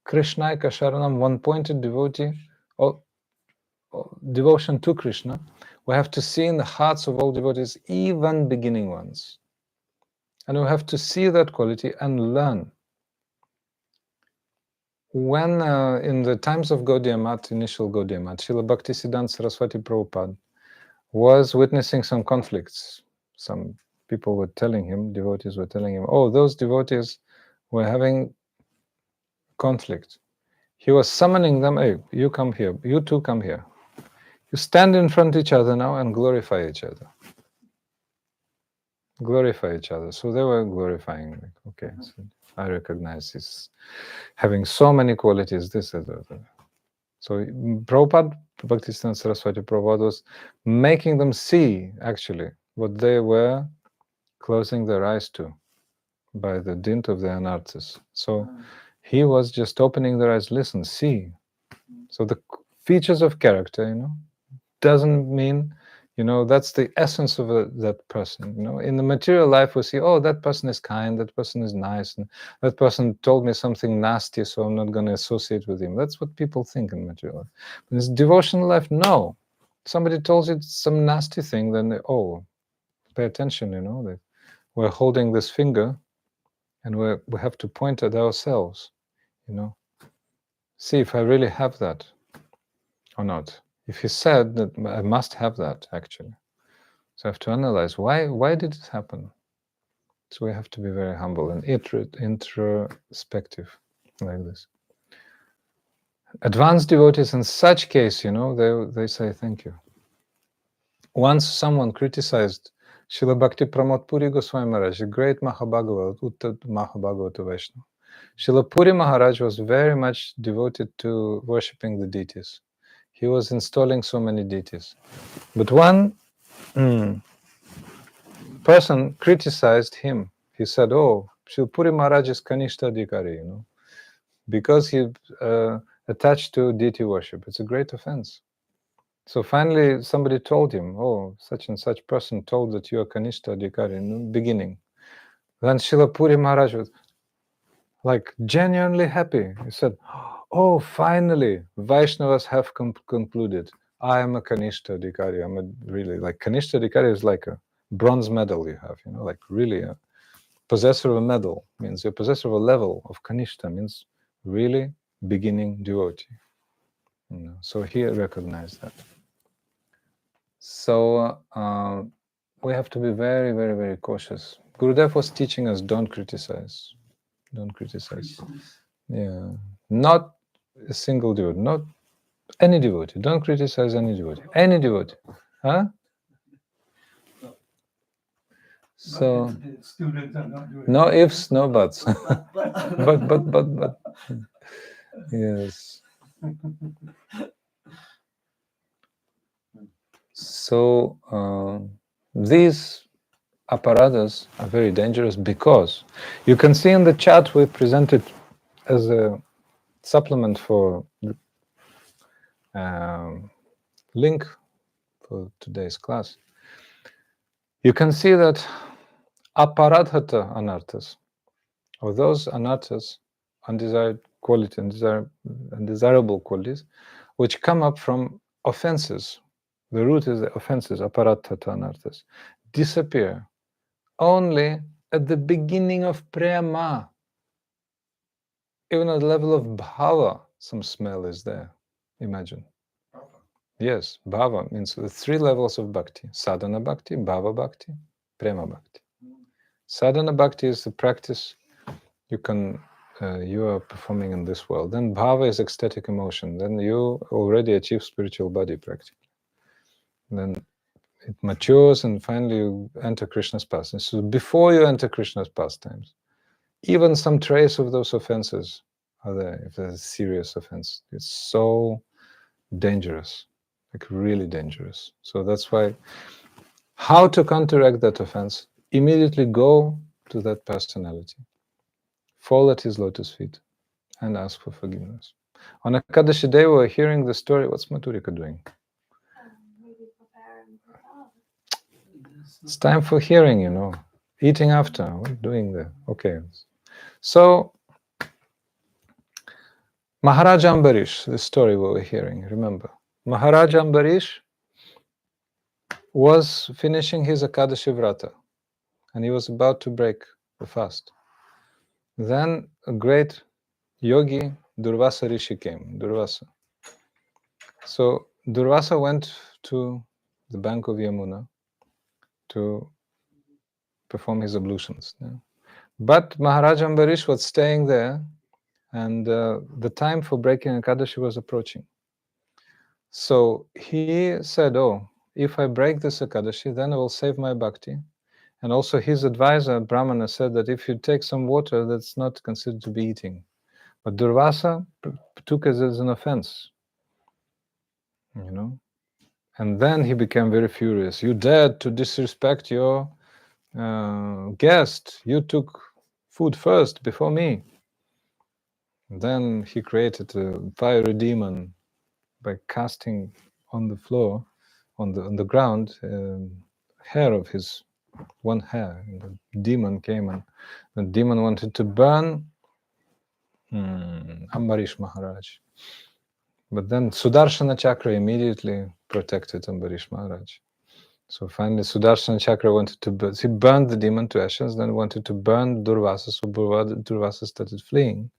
Krishnaika Sharanam, one-pointed devotee, or devotion to Krishna. We have to see in the hearts of all devotees, even beginning ones. And we have to see that quality and learn. When in the times of Gaudiya Math, initial Gaudiya Math, Srila Bhaktisiddhanta Saraswati Prabhupada was witnessing some conflicts. Some people were telling him, devotees were telling him, oh, those devotees were having conflict. He was summoning them, hey, you come here, you two come here. You stand in front of each other now and glorify each other. Glorify each other. So they were glorifying, like, okay, so I recognize this, having so many qualities, this, that. So Prabhupada, Bhaktisiddhanta Saraswati Prabhupada was making them see, actually, what they were closing their eyes to by the dint of their anarthas. So he was just opening their eyes, listen, see. So the features of character, you know, doesn't mean, you know, that's the essence of that person. You know, in the material life, we see, oh, that person is kind, that person is nice, and that person told me something nasty, so I'm not going to associate with him. That's what people think in material life. But in this devotional life, no. Somebody tells you some nasty thing, then they, oh, pay attention. You know, that we're holding this finger, and we have to point at ourselves. You know, see if I really have that or not. If he said that I must have that, actually. So I have to analyze why did it happen? So we have to be very humble and introspective like this. Advanced devotees in such case, you know, they say thank you. Once someone criticized Srila Bhakti Pramod Puri Goswami Maharaj, a great Mahabhagavata, Uttad Mahabhagavata Vaishnava. Srila Puri Maharaj was very much devoted to worshipping the deities. He was installing so many deities. But one person criticized him. He said, oh, Srila Puri Maharaj is Kanishta Adhikari, you know, because he attached to deity worship. It's a great offense. So finally, somebody told him, oh, such and such person told that you are Kanishta Adhikari in the beginning. Then Srila Puri Maharaj was like genuinely happy. He said, oh, finally, Vaishnavas have concluded. I am a Kanishta Adhikari. I'm a really, like, Kanishta Adhikari is like a bronze medal you have, you know, like really a possessor of a medal means you're possessor of a level of Kanishta, means really beginning devotee. You know, so he recognized that. So we have to be very, very, very cautious. Gurudev was teaching us, don't criticize. Don't criticize. Yeah. Not a single devotee, not any devotee. Don't criticize any devotee. Any devotee. Huh? So Students are not doing no it. ifs, no buts. but yes. So these apparatus are very dangerous because you can see in the chat we presented as a supplement for link for today's class. You can see that aparadhata anarthas, or those anarthas, undesired quality, undesirable qualities, which come up from offenses. The root is the offenses, aparadhata anarthas, disappear only at the beginning of prema, even at the level of bhava. some smell is there. Imagine. Bhava. Yes, bhava means the 3 levels of bhakti: sadhana bhakti, bhava bhakti, prema bhakti. Sadhana bhakti is the practice you are performing in this world. Then bhava is ecstatic emotion. Then you already achieve spiritual body practically. Then it matures, and finally you enter Krishna's pastimes. So before you enter Krishna's pastimes, even some trace of those offenses are there. If there's a serious offense, it's so dangerous, like really dangerous. So that's why, how to counteract that offense? Immediately go to that personality, fall at his lotus feet, and ask for forgiveness. On Ekadashi Day, we were hearing the story. What's Maturika doing? Maybe preparing for that. It's time for hearing, eating after. What are you doing there? Okay. So, Maharaj Ambarish, the story we were hearing, remember. Maharaj Ambarish was finishing his Ekadashi Vrata, and he was about to break the fast. Then a great yogi, Durvasa Rishi, came, Durvasa. So Durvasa went to the bank of Yamuna to perform his ablutions. Yeah. But Maharaj Ambarish was staying there, and the time for breaking Ekadashi was approaching. So he said, oh, if I break this Ekadashi, then I will save my bhakti. And also his advisor, Brahmana, said that if you take some water, that's not considered to be eating. But Durvasa took it as an offense, And then he became very furious. You dared to disrespect your guest. You took food first before me. And then he created a fiery demon by casting on the floor, on the ground, hair of his one hair. And the demon came, and the demon wanted to burn Ambarish Maharaj. But then Sudarshana Chakra immediately protected Ambarish Maharaj. So finally Sudarshana Chakra wanted to burn, he burned the demon to ashes, then wanted to burn Durvasa, so Durvasa started fleeing.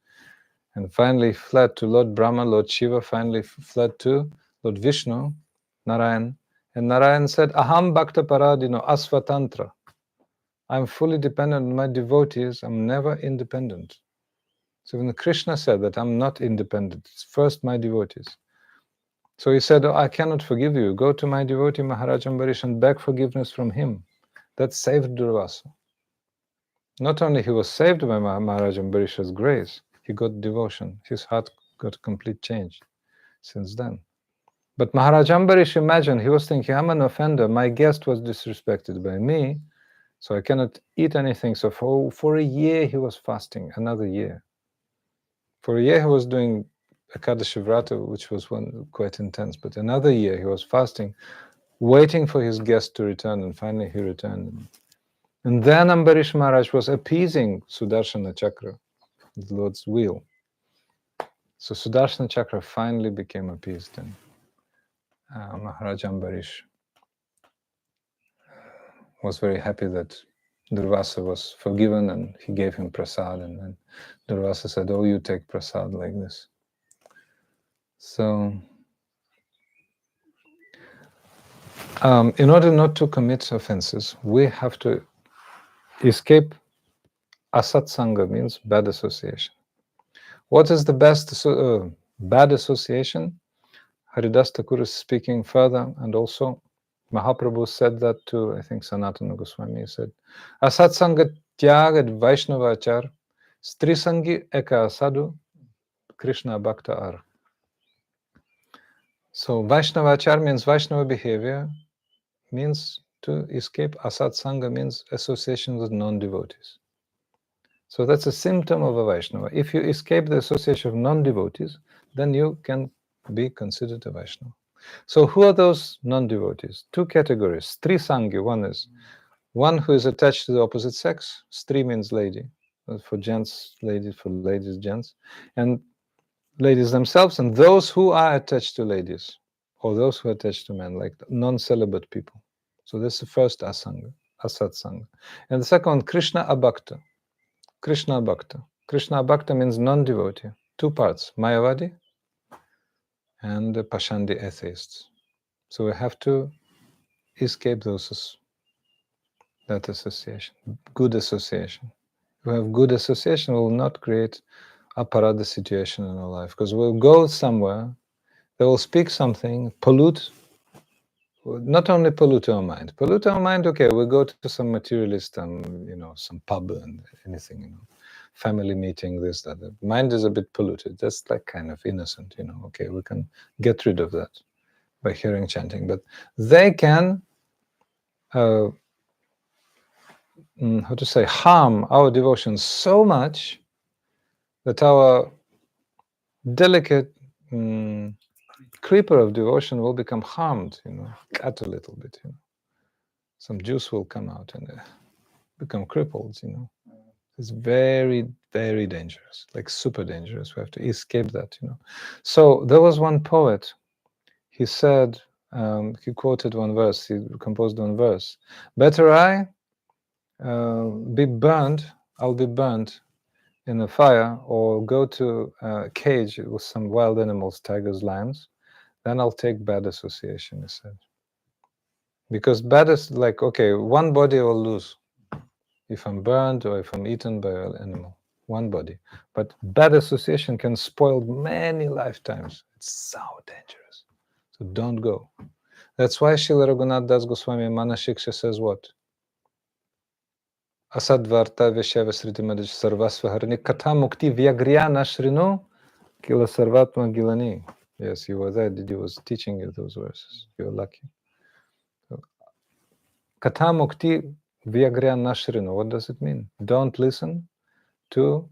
And finally fled to Lord Brahma, Lord Shiva, finally fled to Lord Vishnu, Narayan. And Narayan said, Aham Bhakta Paradino Asvatantra. I'm fully dependent on my devotees, I'm never independent. So when Krishna said that I'm not independent, it's first my devotees. So he said, I cannot forgive you. Go to my devotee Maharaj Ambarish and beg forgiveness from him. That saved Durvasa. Not only he was saved by Maharaj Ambarish's grace, he got devotion. His heart got complete change since then. But Maharaj Ambarish, imagine, he was thinking, I'm an offender. My guest was disrespected by me, so I cannot eat anything. So for a year he was fasting, another year. For a year he was doing Ekadashi Vrata, which was quite intense. But another year he was fasting, waiting for his guest to return, and finally he returned. And then Ambarish Maharaj was appeasing Sudarshana Chakra, the Lord's will. So Sudarshana Chakra finally became appeased, and Maharaj Ambarish was very happy that Durvasa was forgiven, and he gave him prasad, and then Durvasa said, oh, you take prasad like this. So in order not to commit offenses, we have to escape asatsanga, means bad association. What is the bad association? Haridas Thakur is speaking further, and also Mahaprabhu said that to, I think, Sanatana Goswami. He said, Asatsanga tyagad Vaishnavachar, Strisangi eka sadhu, Krishna bhakta ar. So Vaishnavachar means Vaishnava behavior, means to escape. Asatsanga means association with non-devotees. So that's a symptom of a Vaishnava. If you escape the association of non-devotees, then you can be considered a Vaishnava. So who are those non-devotees? Two categories. Strisangi, one is one who is attached to the opposite sex. Stri means lady. For gents, ladies, for ladies, gents. And ladies themselves, and those who are attached to ladies, or those who are attached to men, like non-celibate people. So this is the first asanga, asatsanga. And the second one, Krishna abhakta. Krishna Bhakta. Krishna Bhakta means non-devotee. Two parts, Mayavadi and the Pashandi atheists. So we have to escape that association, good association. If we have good association, we will not create aparada situation in our life, because we'll go somewhere, they will speak something, pollute, not only pollute our mind, okay, we go to some materialist, some pub and anything, family meeting, this, that. The mind is a bit polluted, that's like kind of innocent, okay, we can get rid of that by hearing chanting, but they can, how to say, harm our devotion so much that our delicate creeper of devotion will become harmed, cut a little bit, some juice will come out and become crippled, It's very, very dangerous, like super dangerous. We have to escape that, So there was one poet, he said, he quoted one verse, he composed one verse, better I'll be burned in a fire or go to a cage with some wild animals, tigers, lions, then I'll take bad association, he said. Because bad is like, okay, one body I will lose if I'm burned or if I'm eaten by an animal, one body. But bad association can spoil many lifetimes. It's so dangerous. So don't go. That's why Srila Raghunath Das Goswami Manashiksha says what? Asadvarta Veshava Sriti Madhij Sarvasva Harani Katha Mukti Vyagriyana Shrinu Kila Sarvatma Gilani. Yes, you were there. He was teaching you those verses. You're lucky. Katha Mukti Vyagriyana Shrinu. What does it mean? Don't listen to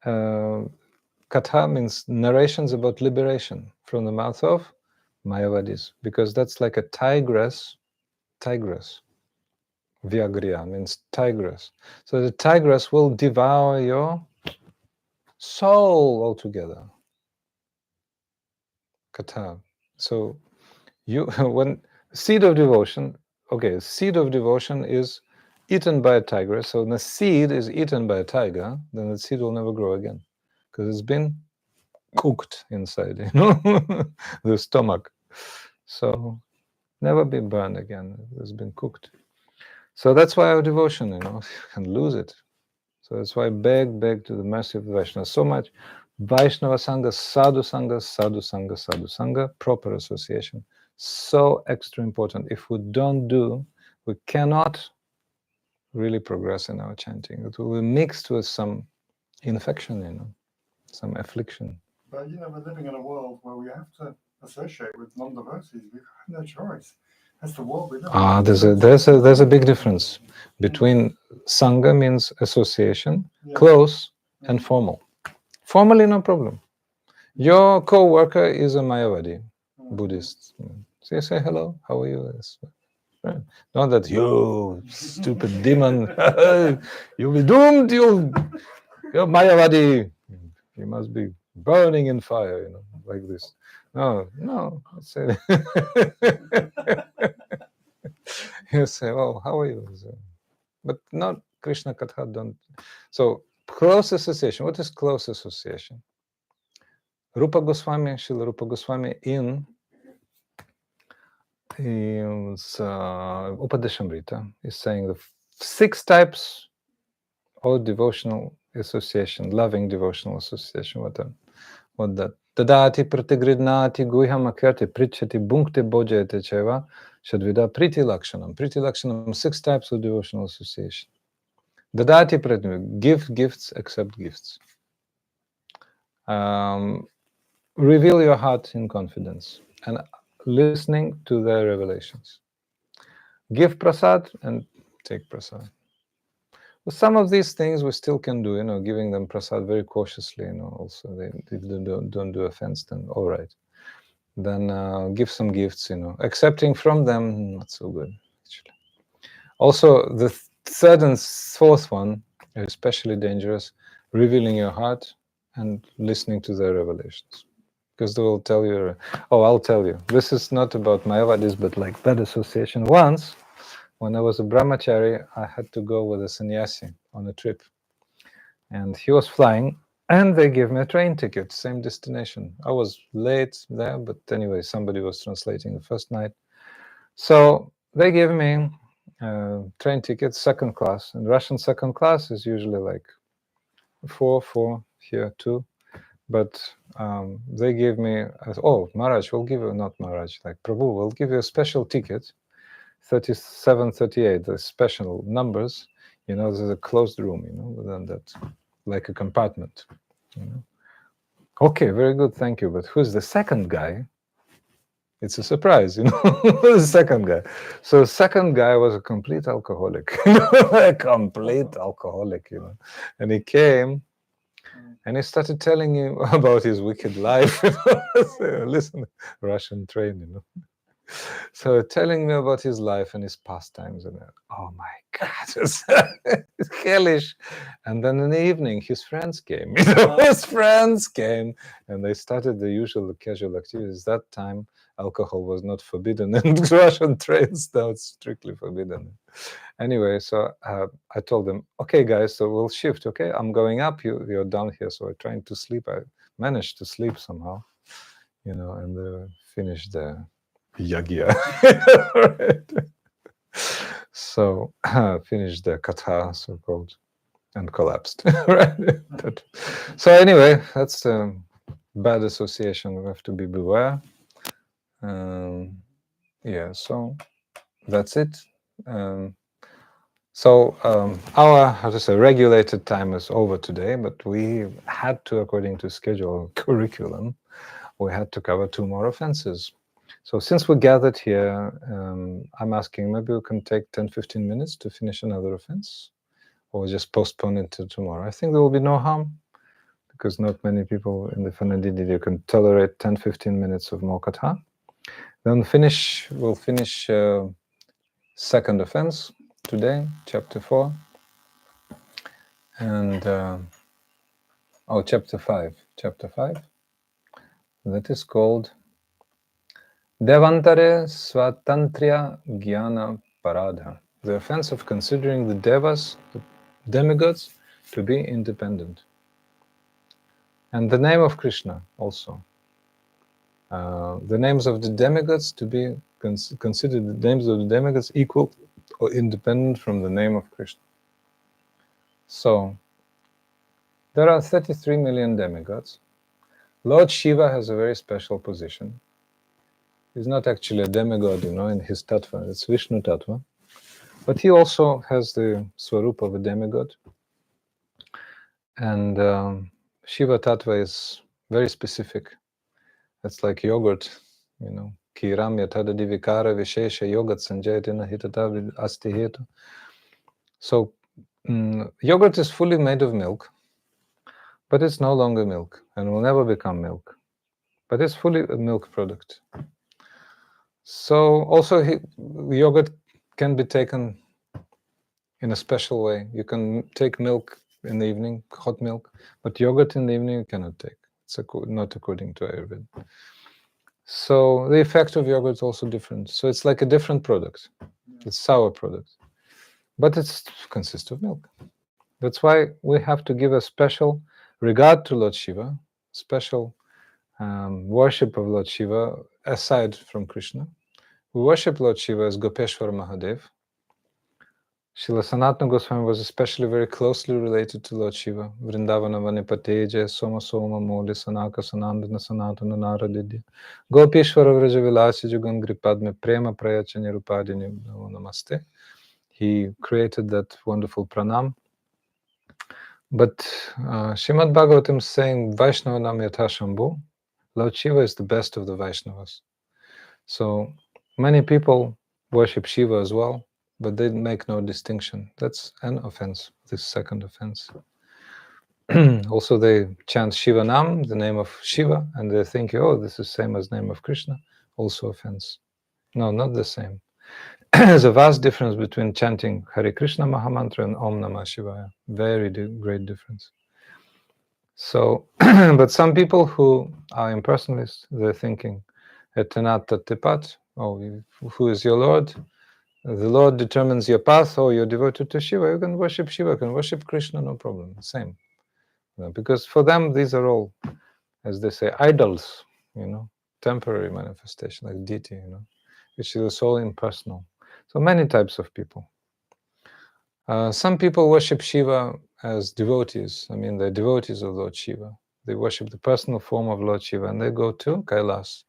Katha means narrations about liberation from the mouth of Mayavadis, because that's like a tigress. Vyagriya means tigress. So the tigress will devour your soul altogether. Katha. So you, when seed of devotion, okay, seed of devotion is eaten by a tigress. So when the seed is eaten by a tiger, then the seed will never grow again, because it's been cooked inside, the stomach. So never be burned again. It's been cooked. So that's why our devotion, you can lose it. So that's why I beg to the mercy of the Vaishnava so much. Vaishnava Sangha, Sadhu Sangha, Sadhu Sangha, Sadhu Sangha, proper association. So extra important. If we don't do, we cannot really progress in our chanting. It will be mixed with some infection, some affliction. But we're living in a world where we have to associate with non-diversities. We have no choice. That's the world we live in. There's a big difference between Sangha means association, close, and formal. Formally, no problem. Your co-worker is a Mayavadi Buddhist. So you say hello, how are you? Right. Not that you stupid demon, you'll be doomed. You're Mayavadi. You must be burning in fire, like this. No. Say you say, oh, how are you? But not Krishna Katha. Don't. So close association. What is close association? Rupa Goswami, Srila Rupa Goswami in Upadeshamrita is saying the 6 types of devotional association, loving devotional association. What that? Tadati pratigridnati guhyam akyati prichati bhunkte bojayate cheva shadvida priti lakshanam. Priti lakshanam, 6 types of devotional association. Dadati pratigridnati, give gifts, accept gifts. Reveal your heart in confidence and listening to their revelations. Give prasad and take prasad. Well, some of these things we still can do, giving them prasad very cautiously, also if they don't do offense, then all right. Then give some gifts, accepting from them, not so good, actually. Also, the 3rd and 4th one are especially dangerous, revealing your heart and listening to their revelations. Because they will tell you, I'll tell you, this is not about Mayavadis, but like bad association. Once, when I was a brahmachari, I had to go with a sannyasi on a trip. And he was flying, And they give me a train ticket, same destination. I was late there, but anyway, somebody was translating the first night. So they give me train ticket, second class. And Russian second class is usually like 4, here 2. But they gave me, oh, Maharaj will give you, not Maharaj, like Prabhu will give you a special ticket, 37, 38, the special numbers. You know, there's a closed room, you know, within that, like a compartment. You know? Okay, very good, thank you. But who's the second guy? It's a surprise, you know. The second guy. So second guy was a complete alcoholic, a complete alcoholic, you know. And he came, and he started telling you about his wicked life. So, listen, Russian train, you know. So telling me about his life and his pastimes, and oh my God, it's hellish. And then in the evening, his friends came. You know, his friends came, and they started the usual casual activities. That time, alcohol was not forbidden in Russian trains. Now it's strictly forbidden. Anyway, so I told them, okay, guys, so we'll shift. Okay, I'm going up. You're down here. So I'm trying to sleep. I managed to sleep somehow, you know, and finished the yagya. Right. So finished the katha, so-called, and collapsed. Right. So anyway, that's a bad association. We have to be beware. Yeah. So that's it. So our, how to say, regulated time is over today, but we had to, according to schedule curriculum, we had to cover 2 more offenses. So since we gathered here, I'm asking maybe we can take 10-15 minutes to finish another offense, or just postpone it to tomorrow. I think there will be no harm, because not many people in the Fanadidi can tolerate 10-15 minutes of more katha. Then we'll finish second offense today, chapter 4, and chapter 5. That is called Devantare Swatantriya Jnana Paradha, the offense of considering the devas, the demigods, to be independent. And the name of Krishna also. The names of the demigods to be considered the names of the demigods equal or independent from the name of Krishna. So, there are 33 million demigods. Lord Shiva has a very special position. He's not actually a demigod, you know, in his tattva. It's Vishnu tattva. But he also has the swarup of a demigod. And Shiva tattva is very specific. It's like yogurt, you know. Kiram yatada divikara vishesha yogat sanjayatina hitata asti hetu. So, yogurt is fully made of milk, but it's no longer milk and will never become milk. But it's fully a milk product. So also yogurt can be taken in a special way. You can take milk in the evening, hot milk, but yogurt in the evening you cannot take. It's not according to Ayurveda. So the effect of yogurt is also different. So it's like a different product. It's sour product, but it consists of milk. That's why we have to give a special regard to Lord Shiva, special worship of Lord Shiva aside from Krishna. We worship Lord Shiva as Gopeshwar Mahadev. Srila Sanatana Goswami was especially very closely related to Lord Shiva. Vrindavana Vanipateja, Soma Soma Moli Sanaka Sanandana Sanatana Naradidya. Gopeshwara Vraja Vilasi Jugan Gripadme Prema Prayachanya Rupadini Namaste. He created that wonderful pranam. But Srimad Bhagavatam is saying Vaishnavanam Yatha Shambhu. Lord Shiva is the best of the Vaishnavas. So many people worship Shiva as well, but they make no distinction. That's an offense, this second offense. Also, they chant Shiva Nam, the name of Shiva, and they think, oh, this is the same as the name of Krishna. Also offense. No, not the same. There's a vast difference between chanting Hare Krishna Mahamantra and Om Namah Shivaya. Very great difference. So, but some people who are impersonalists, they're thinking, Etanat Tatipat, oh, who is your Lord? The Lord determines your path, or you're devoted to Shiva. You can worship Shiva, you can worship Krishna, no problem. Same. because for them these are all, as they say, idols, temporary manifestation, like deity, which is all impersonal. So many types of people. Some people worship Shiva as devotees. I mean, they're devotees of Lord Shiva. They worship the personal form of Lord Shiva, and they go to Kailas.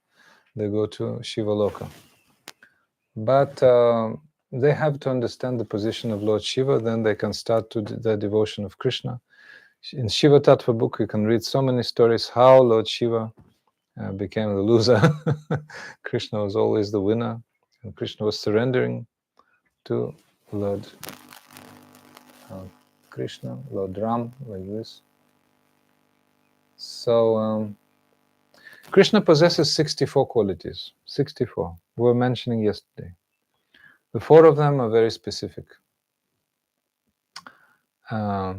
They go to Shiva Loka. But they have to understand the position of Lord Shiva, then they can start to the devotion of Krishna. In Shiva Tattva book, you can read so many stories how Lord Shiva became the loser. Krishna was always the winner, and Krishna was surrendering to Lord Krishna, Lord Ram, like this. So Krishna possesses 64 qualities. 64. We were mentioning yesterday. The 4 of them are very specific. Rupa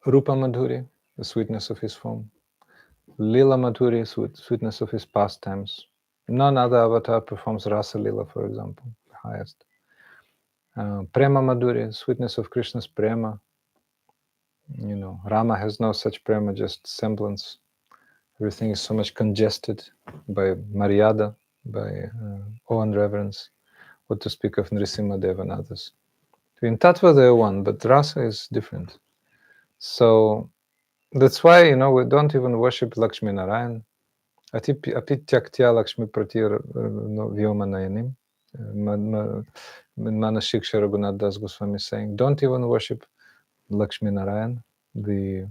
Madhuri, the sweetness of his form. Lila Madhuri, sweetness of his pastimes. None other avatar performs Rasa Lila, for example, the highest. Prema Madhuri, sweetness of Krishna's prema. Rama has no such prema, just semblance. Everything is so much congested by Maryada, by awe and reverence. What to speak of Nrisimhadev and others. In Tattva they are one, but Rasa is different. So that's why, we don't even worship Lakshmi Narayan. Apityaktya Lakshmi Pratir Vyomanayanim. Manashiksha Raghunath Das Goswami is saying, don't even worship Lakshmi Narayan, the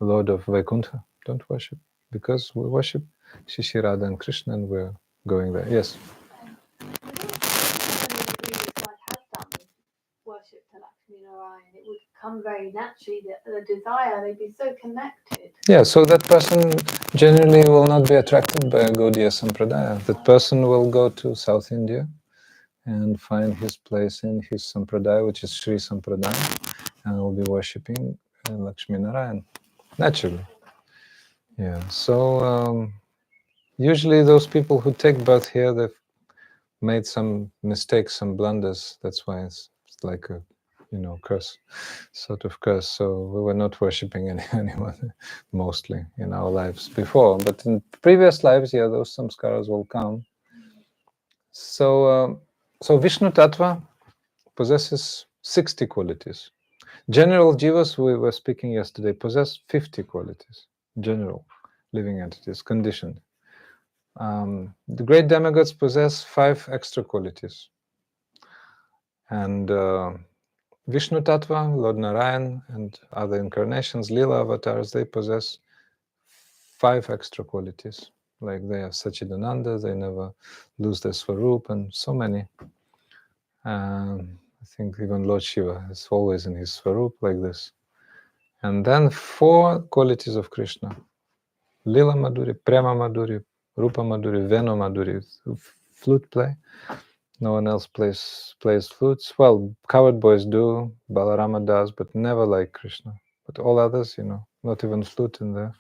Lord of Vaikuntha. Don't worship, because we worship Shishi Radha and Krishna, and we're going there. Yes? Worship to Lakshmi Narayan, it would come very naturally, the desire, they'd be so connected. Yeah, so that person generally will not be attracted by a Gaudiya Sampradaya. That person will go to South India and find his place in his Sampradaya, which is Sri Sampradaya, and will be worshipping Lakshmi Narayan, naturally. Yeah, so usually those people who take birth here, they've made some mistakes, some blunders. That's why it's like a, curse, sort of curse. So we were not worshipping anyone mostly in our lives before, but in previous lives, yeah, those samskaras will come. So, so Vishnu Tattva possesses 60 qualities. General jivas, we were speaking yesterday, possess 50 qualities. General living entities, conditioned. The great demigods possess 5 extra qualities. And Vishnu Tattva, Lord Narayan, and other incarnations, Lila avatars, they possess 5 extra qualities. Like they are Sachidananda, they never lose their Swarup, and so many. I think even Lord Shiva is always in his Swarup like this. And then 4 qualities of Krishna. Lila Madhuri, Prema Madhuri, Rupa Madhuri, Venu Madhuri, flute play. No one else plays flutes. Well, coward boys do, Balarama does, but never like Krishna. But all others, not even flute in the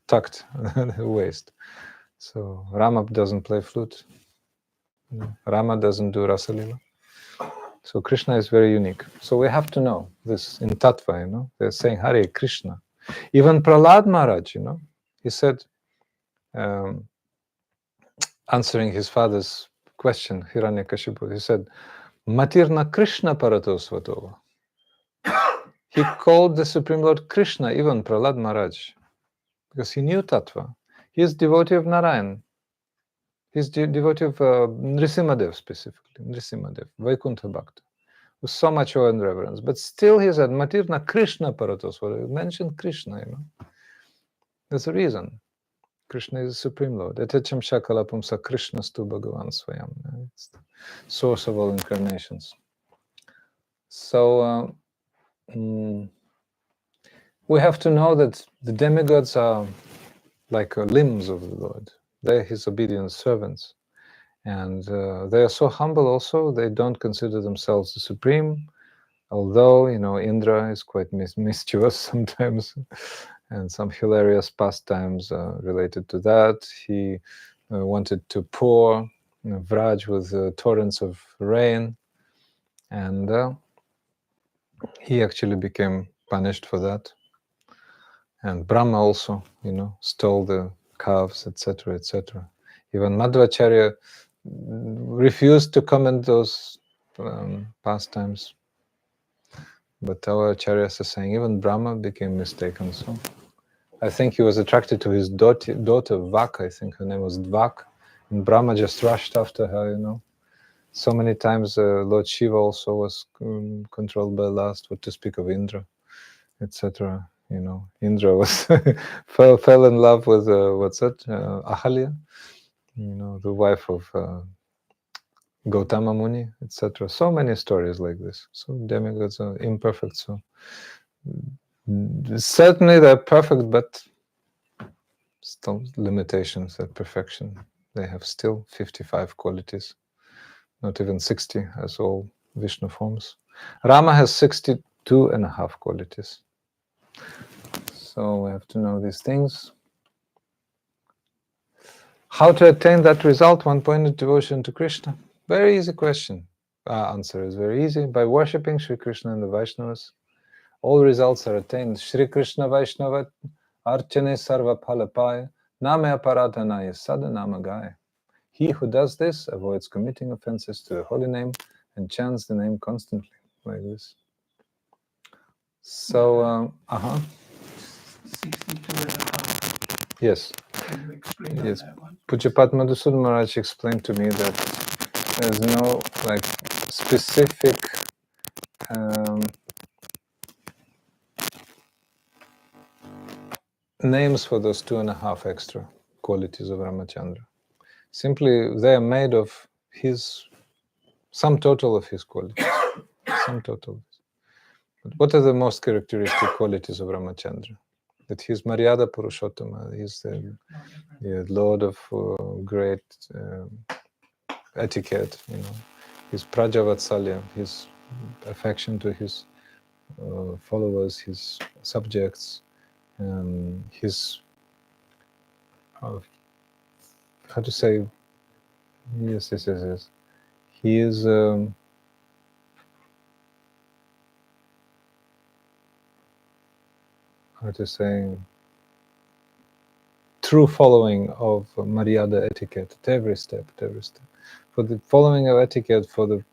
tucked waist. So Rama doesn't play flute. Rama doesn't do Rasalila. So Krishna is very unique. So we have to know this in Tattva, they're saying Hare Krishna. Even Prahlad Maharaj, he said, answering his father's question, Hiranyakashipu, he said, Matirna Krishna Parato Svatova. He called the Supreme Lord Krishna, even Prahlad Maharaj, because he knew Tattva. He is devotee of Narayan. He's devotee of Nrisimhadev specifically, Nrisimhadev, Vaikuntha Bhakta, with so much awe and reverence. But still he said, Matirna Krishna Parato Svatova. He mentioned Krishna, There's a reason. Krishna is the Supreme Lord. Etecham Shakalapumsa Krishna Stu Bhagavan Swayam. It's the source of all incarnations. So we have to know that the demigods are like limbs of the Lord. They're his obedient servants. And they are so humble also, they don't consider themselves the supreme, although, Indra is quite mischievous sometimes. And some hilarious pastimes related to that. He wanted to pour Vraj with torrents of rain, and he actually became punished for that. And Brahma also, stole the calves, etc., etc. Even Madhvacharya refused to comment those pastimes. But our acharyas are saying even Brahma became mistaken. So I think he was attracted to his daughter Vak. I think her name was Dvak, and Brahma just rushed after her. So many times Lord Shiva also was controlled by lust. What to speak of Indra, etc. Indra was fell in love with Ahalya, the wife of Gautama Muni, etc. So many stories like this. So demigods are imperfect. So certainly they're perfect, but still limitations at perfection. They have still 55 qualities, not even 60 as all Vishnu forms. Rama has 62.5 qualities. So we have to know these things. How to attain that result, one-pointed devotion to Krishna? Very easy question. Answer is very easy. By worshipping Sri Krishna and the Vaishnavas, all results are attained. Shri Krishna Vaishnava Archane Sarva Phalapaya Name Aparadhanaya Sadanamagaya. He who does this avoids committing offenses to the holy name and chants the name constantly, like this. So, 62.5. Yes. Can you explain Yes. that one? Pujapat Madhusudan Maharaj explained to me that there's no specific names for those 2.5 extra qualities of Ramachandra. Simply, they are made of his sum total of his qualities. Sum total. But what are the most characteristic qualities of Ramachandra? That he's Maryada Purushottama, he's the Lord of great etiquette, his Prajavatsalya, his affection to his followers, his subjects, his how to say, yes. He is how to say, true following of Maryada etiquette at every step. For the following of etiquette, for the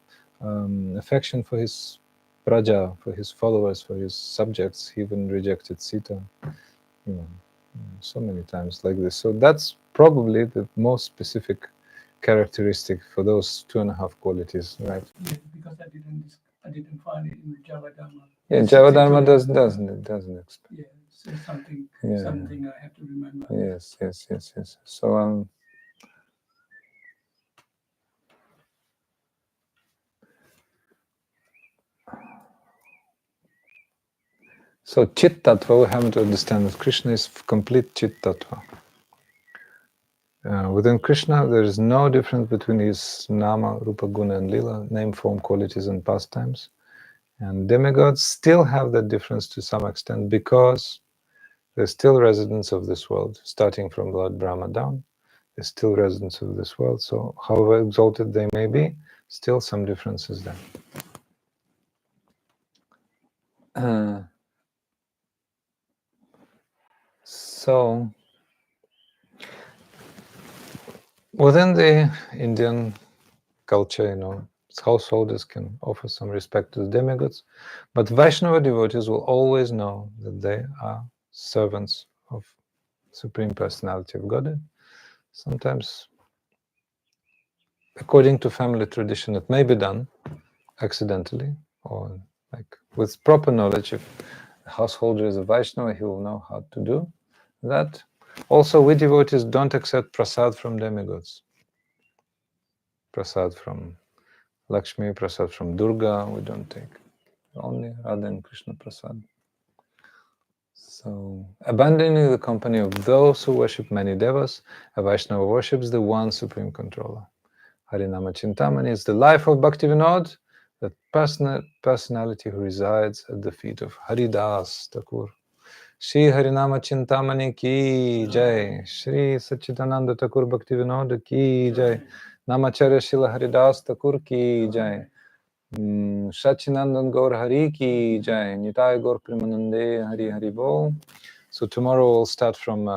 affection for his praja, for his followers, for his subjects, he even rejected Sita, so many times like this. So that's probably the most specific characteristic for those 2.5 qualities, right? Yeah, because I didn't find it in Javadharma. Yeah, Javadharma doesn't explain. Yeah, so something I have to remember. Yes. So so Chit Tattva, we have to understand that Krishna is complete Chit Tattva. Within Krishna, there is no difference between his Nama, Rupa, Guna, and Lila, name, form, qualities, and pastimes. And demigods still have that difference to some extent because they're still residents of this world, starting from Lord Brahma down. They're still residents of this world. So, however exalted they may be, still some differences there. So, within the Indian culture, householders can offer some respect to the demigods, but Vaishnava devotees will always know that they are servants of Supreme Personality of Godhead. Sometimes, according to family tradition, it may be done accidentally or with proper knowledge. If the householder is a Vaishnava, he will know how to do that. Also, we devotees don't accept prasad from demigods. Prasad from Lakshmi, prasad from Durga, we don't take. Only Radha and Krishna prasad. So, abandoning the company of those who worship many devas, a Vaishnava worships the one supreme controller. Harinama-cintamani is the life of Bhaktivinoda, that personality who resides at the feet of Haridas Thakur. Shri Harinama-cintamani ki jai. Shri Sachidananda Thakur Bhaktivinoda ki jai. Namacharya Srila Haridas Thakur ki jai. Shachinandan Gaur Hari Ki Jai, Nitai Gaur Premanande Hari Hari Bol. So tomorrow we'll start from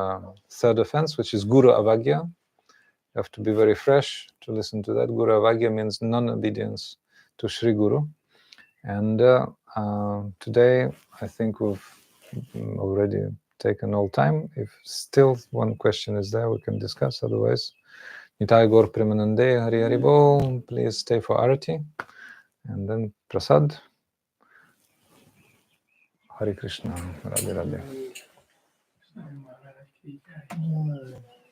third offense, which is Guru Avagya. You have to be very fresh to listen to that. Guru Avagya means non-obedience to Sri Guru. And today, I think we've already taken all time. If still one question is there, we can discuss. Otherwise, Nitai Gaur Premanande Hari Hari Bol. Please stay for Arati. And then Prasad. Hare Krishna. Radhe Radhe. Maharaj ki jai.